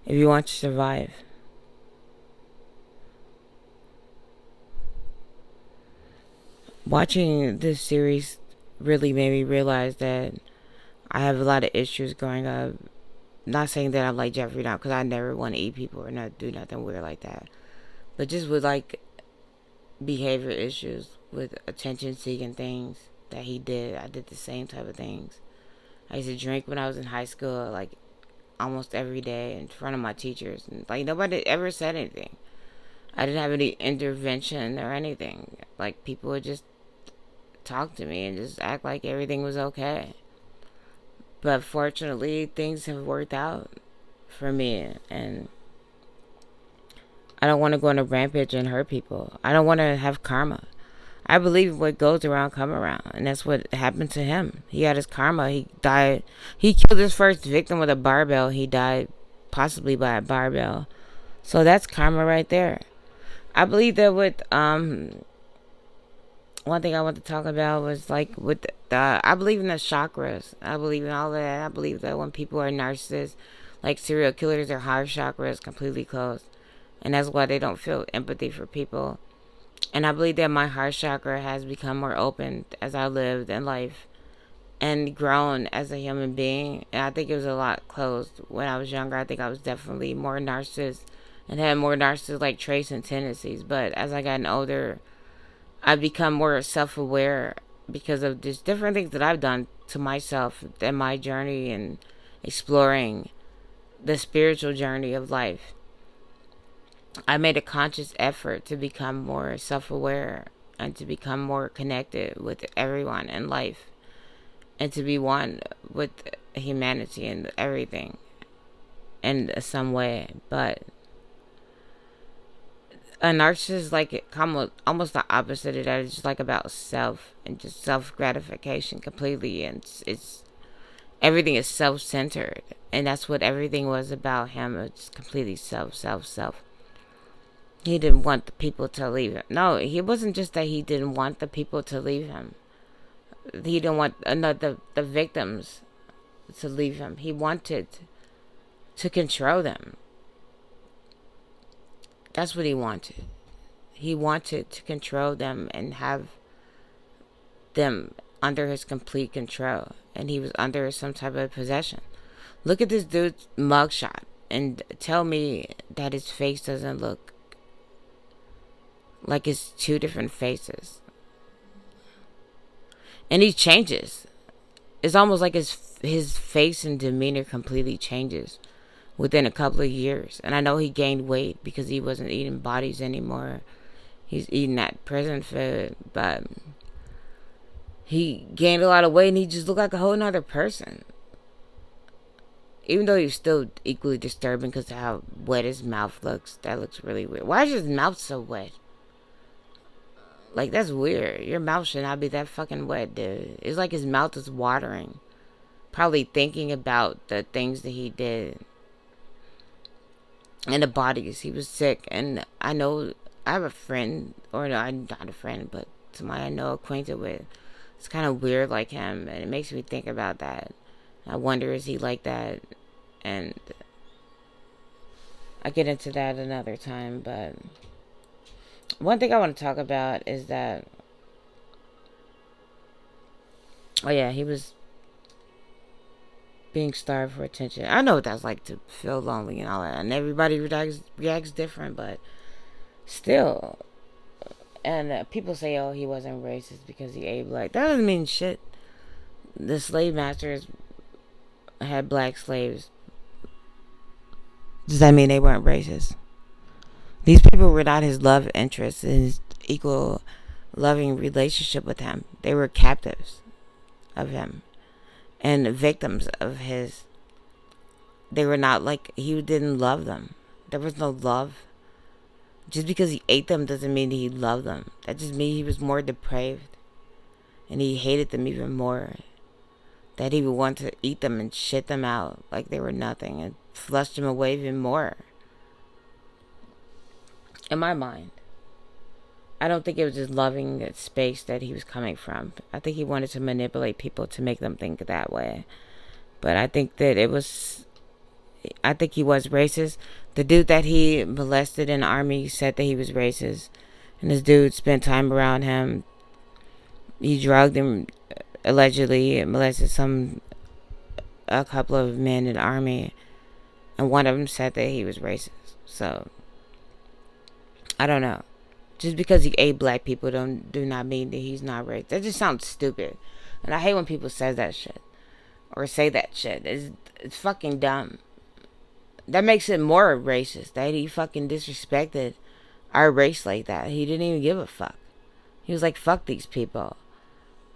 if you want to survive. Watching this series really made me realize that I have a lot of issues growing up. Not saying that I'm like Jeffrey Dahmer, because I never want to eat people or not do nothing weird like that. But just with like behavior issues, with attention seeking things that he did. I did the same type of things. I used to drink when I was in high school, like almost every day in front of my teachers. And, like, nobody ever said anything. I didn't have any intervention or anything. Like, people would just talk to me and just act like everything was okay. But fortunately, things have worked out for me. And I don't want to go on a rampage and hurt people. I don't want to have karma. I believe what goes around come around, and that's what happened to him. He had his karma. He died. He killed his first victim with a barbell. He died possibly by a barbell. So that's karma right there. I believe that with one thing I want to talk about was like with the I believe in the chakras. I believe in all that. I believe that when people are narcissists, like serial killers, their heart chakra is completely closed, and that's why they don't feel empathy for people. And I believe that my heart chakra has become more open as I lived in life and grown as a human being. And I think it was a lot closed when I was younger. I think I was definitely more narcissist and had more narcissist like traits and tendencies. But as I gotten older, I've become more self-aware because of just different things that I've done to myself in my journey and exploring the spiritual journey of life. I made a conscious effort to become more self-aware and to become more connected with everyone in life and to be one with humanity and everything in some way. But a narcissist is like almost the opposite of that. It's just like about self and just self-gratification completely, and it's everything is self-centered, and that's what everything was about him. It's completely self. He didn't want the people to leave him. No, he wasn't just that he didn't want the people to leave him. He didn't want the victims to leave him. He wanted to control them. That's what he wanted. He wanted to control them and have them under his complete control. And he was under some type of possession. Look at this dude's mugshot and tell me that his face doesn't look like it's two different faces. And he changes. It's almost like his face and demeanor completely changes within a couple of years. And I know he gained weight because he wasn't eating bodies anymore. He's eating that prison food. But he gained a lot of weight and he just looked like a whole nother person. Even though he was still equally disturbing because of how wet his mouth looks. That looks really weird. Why is his mouth so wet? Like, that's weird. Your mouth should not be that fucking wet, dude. It's like his mouth is watering. Probably thinking about the things that he did. And the bodies. He was sick. And I know, I have a friend, or no, I'm not a friend, but somebody I know acquainted with. It's kind of weird like him. And it makes me think about that. I wonder, is he like that? And I get into that another time, but one thing I want to talk about is that, oh yeah, he was being starved for attention. I know what that's like to feel lonely and all that, and everybody reacts different, but still. And people say, oh, he wasn't racist because he ate black. That doesn't mean shit. The slave masters had black slaves. Does that mean they weren't racist? These people were not his love interests in his equal loving relationship with him. They were captives of him and victims of his. They were not like, he didn't love them. There was no love. Just because he ate them doesn't mean he loved them. That just means he was more depraved and he hated them even more. That he would want to eat them and shit them out like they were nothing and flush them away even more. In my mind, I don't think it was just loving that space that he was coming from. I think he wanted to manipulate people to make them think that way. But I think that I think he was racist. The dude that he molested in the army said that he was racist. And this dude spent time around him. He drugged him, allegedly molested a couple of men in the army. And one of them said that he was racist. So I don't know. Just because he ate black people do not mean that he's not racist. That just sounds stupid. And I hate when people say that shit. Or say that shit. It's fucking dumb. That makes it more racist that he fucking disrespected our race like that. He didn't even give a fuck. He was like, fuck these people.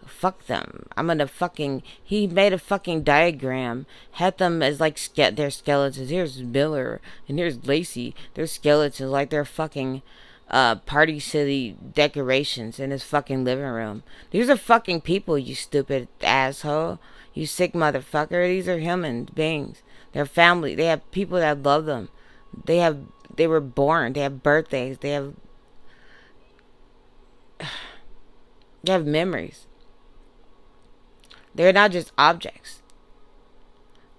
Fuck them. I'm gonna fucking. He made a fucking diagram, had them as like their skeletons. Here's Miller and here's Lacey. Their skeletons like they're fucking Party City decorations in his fucking living room. These are fucking people, you stupid asshole. You sick motherfucker. These are human beings. They're family. They have people that love them. They have. They were born. They have birthdays. They have. They have memories. They're not just objects.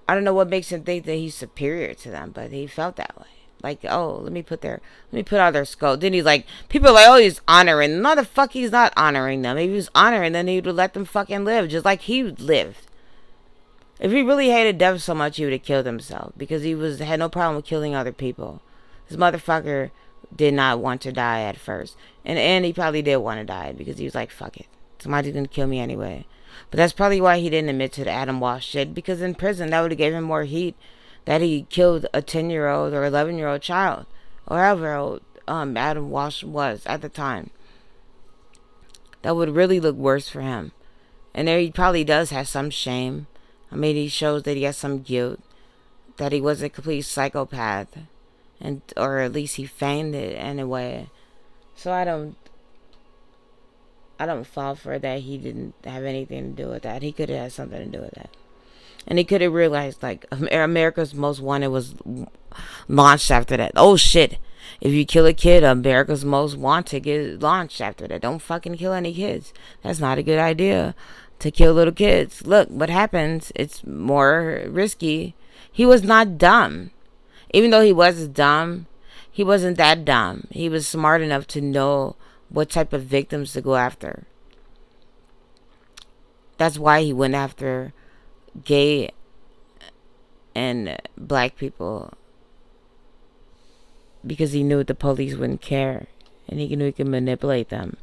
I don't know what makes him think that he's superior to them, but he felt that way. Like, oh, let me put all their skull. Then he's like, people are like, oh, he's honoring. No, the fuck, he's not honoring them. If he was honoring them, he would let them fucking live, just like he lived. If he really hated death so much, he would have killed himself because had no problem with killing other people. This motherfucker did not want to die at first, and he probably did want to die because he was like, fuck it, somebody's gonna kill me anyway. But that's probably why he didn't admit to the Adam Walsh shit, because in prison that would have gave him more heat that he killed a 10-year-old or 11-year-old child, or however old Adam Walsh was at the time. That would really look worse for him. And there he probably does have some shame. I mean, he shows that he has some guilt, that he was a complete psychopath, or at least he feigned it in a way. So I don't fall for that. He didn't have anything to do with that. He could have had something to do with that. And he could have realized, like, America's Most Wanted was launched after that. Oh, shit. If you kill a kid, America's Most Wanted gets launched after that. Don't fucking kill any kids. That's not a good idea, to kill little kids. Look, what happens, it's more risky. He was not dumb. Even though he was dumb, he wasn't that dumb. He was smart enough to know what type of victims to go after. That's why he went after gay and black people, because he knew the police wouldn't care, and he knew he could manipulate them.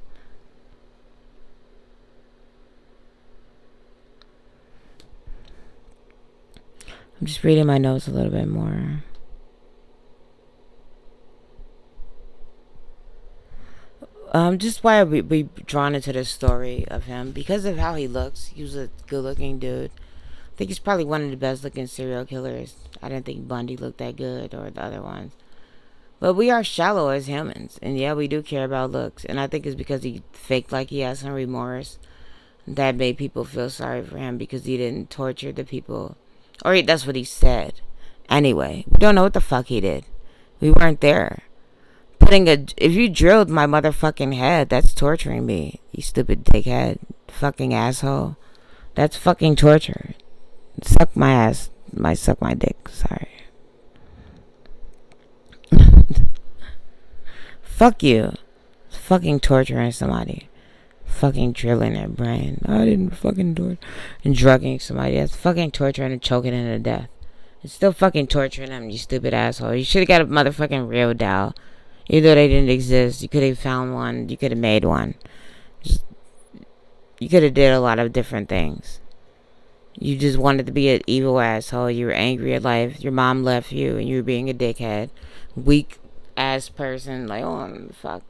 I'm just reading my notes a little bit more. Just why we drawn into the story of him, because of how he looks. He was a good-looking dude. I think he's probably one of the best-looking serial killers. I didn't think Bundy looked that good, or the other ones. But we are shallow as humans, and yeah, we do care about looks. And I think it's because he faked like he has some remorse that made people feel sorry for him, because he didn't torture the people, or that's what he said. Anyway, we don't know what the fuck he did. We weren't there. If you drilled my motherfucking head, that's torturing me, you stupid dickhead, fucking asshole. That's fucking torture. Suck my ass. Suck my dick. Sorry. Fuck you. It's fucking torturing somebody. Fucking drilling their brain. I didn't fucking do it. And drugging somebody. That's fucking torturing and choking them to death. It's still fucking torturing them, you stupid asshole. You should have got a motherfucking real doll. Even though they didn't exist, you could have found one. You could have made one. You could have did a lot of different things. You just wanted to be an evil asshole. You were angry at life. Your mom left you, and you were being a dickhead, weak ass person. Like, oh fuck.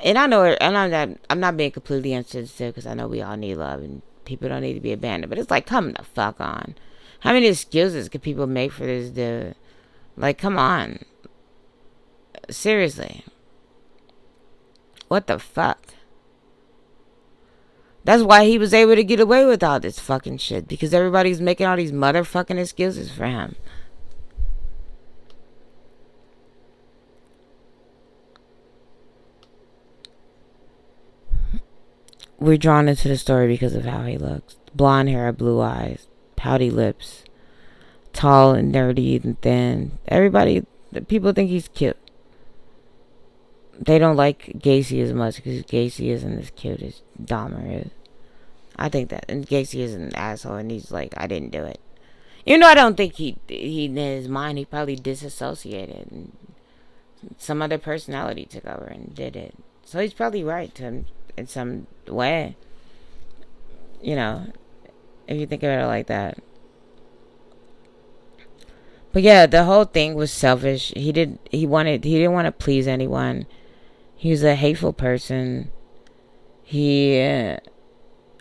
And I know, and I'm not being completely insensitive, because I know we all need love, and people don't need to be abandoned. But it's like, come the fuck on. How many excuses could people make for this dude? Like, come on. Seriously. What the fuck? That's why he was able to get away with all this fucking shit, because everybody's making all these motherfucking excuses for him. We're drawn into the story because of how he looks. Blonde hair, blue eyes, pouty lips, tall and nerdy and thin. People think he's cute. They don't like Gacy as much because Gacy isn't as cute as Dahmer is. I think that. And Gacy is an asshole, and he's like, I didn't do it. Even though I don't think he in his mind, he probably disassociated, and some other personality took over and did it. So he's probably right in some way. You know, if you think about it like that. But yeah, the whole thing was selfish. He didn't want to please anyone. He was a hateful person. He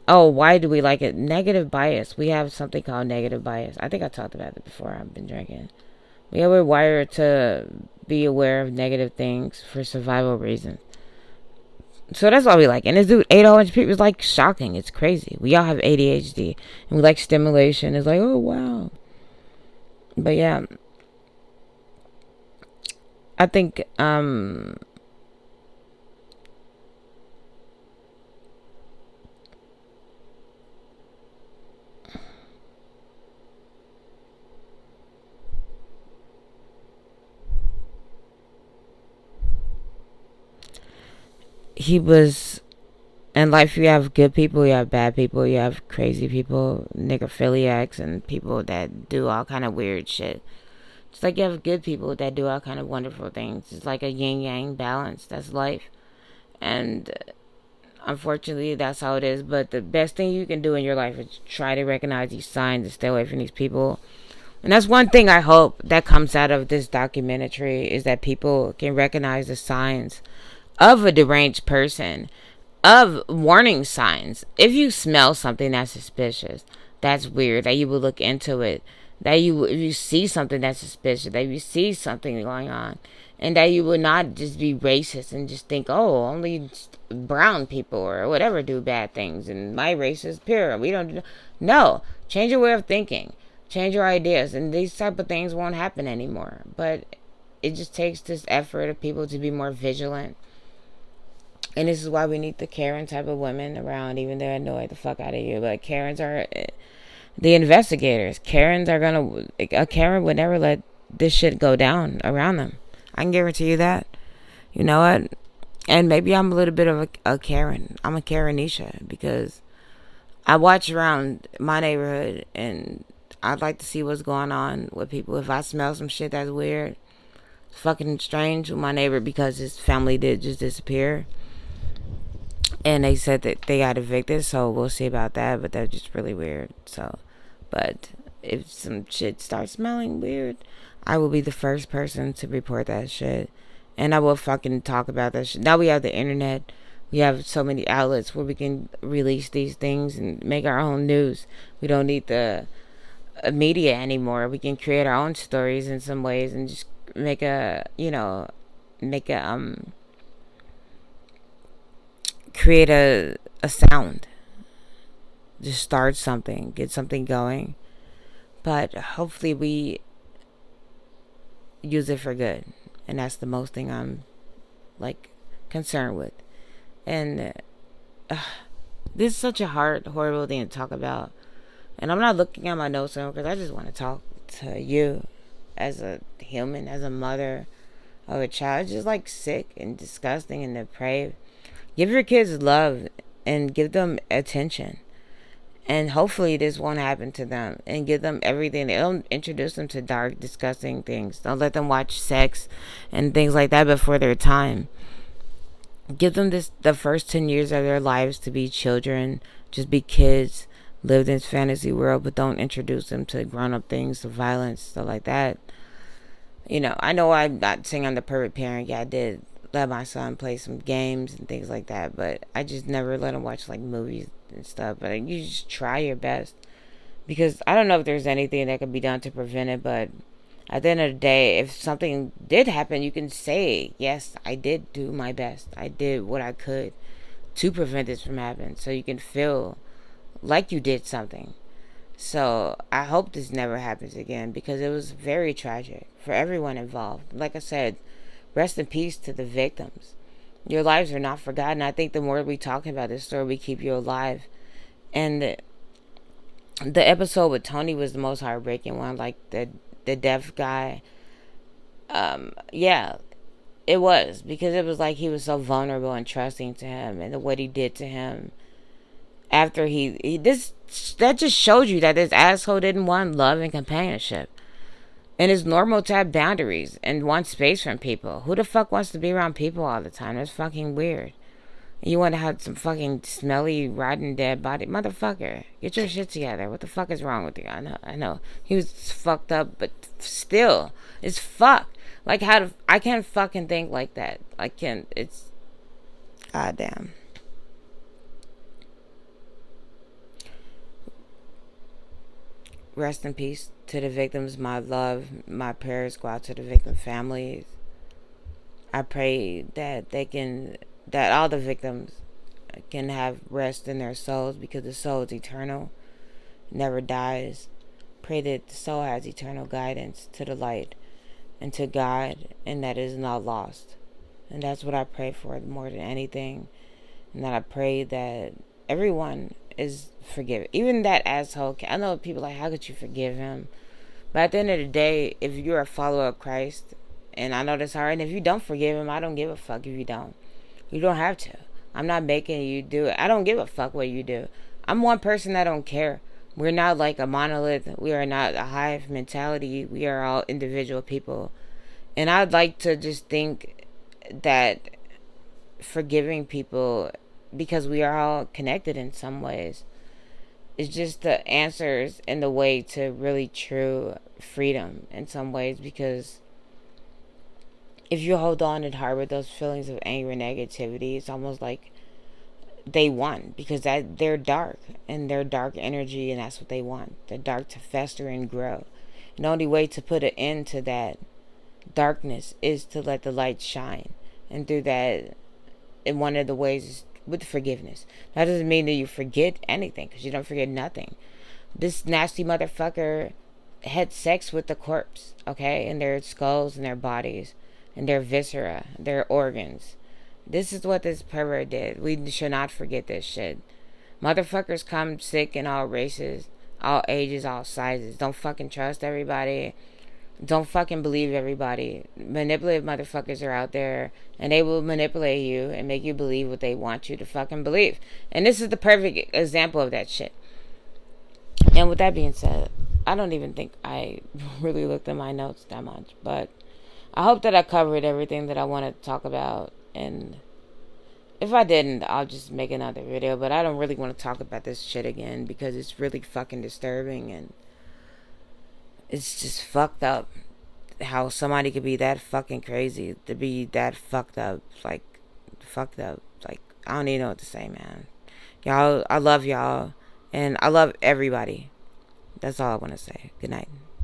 oh, why do we like it? Negative bias. We have something called negative bias. I think I talked about it before. I've been drinking. We're wired to be aware of negative things for survival reasons. So that's why we like it. And this dude ate a whole bunch of people. It's like shocking. It's crazy. We all have ADHD. And we like stimulation. It's like, oh, wow. But yeah. I think, he was in life. You have good people, you have bad people, you have crazy people, necrophiliacs, and people that do all kind of weird shit. It's like you have good people that do all kind of wonderful things. It's like a yin yang balance. That's life. And unfortunately, that's how it is. But the best thing you can do in your life is try to recognize these signs and stay away from these people. And that's one thing I hope that comes out of this documentary, is that people can recognize the signs of a deranged person, of warning signs. If you smell something that's suspicious, that's weird, that you would look into it. That you, if you see something that's suspicious, that you see something going on, and that you would not just be racist and just think, oh, only brown people or whatever do bad things, and my race is pure. We don't do. No, change your way of thinking, change your ideas, and these type of things won't happen anymore. But it just takes this effort of people to be more vigilant. And this is why we need the Karen type of women around, even though they annoy the fuck out of you. But Karens are the investigators. Karens are gonna. A Karen would never let this shit go down around them. I can guarantee you that. You know what? And maybe I'm a little bit of a Karen. I'm a Karenisha because I watch around my neighborhood and I'd like to see what's going on with people. If I smell some shit that's weird, it's fucking strange with my neighbor because his family did just disappear. And they said that they got evicted, so we'll see about that. But that's just really weird. So, but if some shit starts smelling weird, I will be the first person to report that shit, and I will fucking talk about that shit. Now we have the internet. We have so many outlets where we can release these things and make our own news. We don't need the media anymore. We can create our own stories in some ways and just make a, make a create a sound, just start something, get something going. But hopefully we use it for good, and that's the most thing I'm like concerned with. And this is such a horrible thing to talk about, and I'm not looking at my notes because I just want to talk to you as a human, as a mother of a child. It's just like sick and disgusting and depraved. Give your kids love and give them attention. And hopefully this won't happen to them. And give them everything. Don't introduce them to dark, disgusting things. Don't let them watch sex and things like that before their time. Give them the first 10 years of their lives to be children. Just be kids. Live in this fantasy world. But don't introduce them to grown-up things, to violence, stuff like that. I know I'm not saying I'm the perfect parent. Yeah, I did let my son play some games and things like that, but I just never let him watch like movies and stuff. But you just try your best, because I don't know if there's anything that can be done to prevent it, but at the end of the day, if something did happen, you can say, yes, I did do my best, I did what I could to prevent this from happening, so you can feel like you did something. So I hope this never happens again, because it was very tragic for everyone involved. Like I said, rest in peace to the victims. Your lives are not forgotten. I think the more we talk about this story, we keep you alive. And the episode with Tony was the most heartbreaking one. Like the deaf guy. Yeah, it was, because it was like he was so vulnerable and trusting to him, and what he did to him after that just showed you that this asshole didn't want love and companionship. And it's normal to have boundaries and want space from people. Who the fuck wants to be around people all the time? That's fucking weird. You want to have some fucking smelly, rotten, dead body? Motherfucker, get your shit together. What the fuck is wrong with you? I know. He was fucked up, but still, it's fucked. Like, I can't fucking think like that. I can't, it's, goddamn. Rest in peace to the victims. My love, my prayers go out to the victim families. I pray that that all the victims can have rest in their souls, because the soul is eternal, never dies. Pray that the soul has eternal guidance to the light and to God, and that it is not lost. And that's what I pray for more than anything. And that I pray that everyone is forgiven. Even that asshole. I know people like, how could you forgive him? But at the end of the day, if you're a follower of Christ, and I know that's hard, and if you don't forgive him, I don't give a fuck if you don't. You don't have to. I'm not making you do it. I don't give a fuck what you do. I'm one person that don't care. We're not like a monolith. We are not a hive mentality. We are all individual people. And I'd like to just think that forgiving people, because we are all connected in some ways, is just the answers and the way to really true freedom in some ways. Because if you hold on and harbor those feelings of anger and negativity, it's almost like they won, because they're dark, and they're dark energy, and that's what they want. They're dark to fester and grow. And the only way to put an end to that darkness is to let the light shine. And through that, in one of the ways is with forgiveness. That doesn't mean that you forget anything, because you don't forget nothing. This nasty motherfucker had sex with the corpse, okay, and their skulls and their bodies and their viscera, their organs. This is what this pervert did. We should not forget this shit. Motherfuckers come sick in all races, all ages, all sizes. Don't fucking trust everybody. Don't fucking believe everybody. Manipulative motherfuckers are out there, and they will manipulate you and make you believe what they want you to fucking believe. And this is the perfect example of that shit. And with that being said, I don't even think I really looked at my notes that much, but I hope that I covered everything that I wanted to talk about. And if I didn't, I'll just make another video. But I don't really want to talk about this shit again, because it's really fucking disturbing, and it's just fucked up how somebody could be that fucking crazy, to be that fucked up. Like, fucked up. Like, I don't even know what to say, man. Y'all, I love y'all, and I love everybody. That's all I want to say. Good night.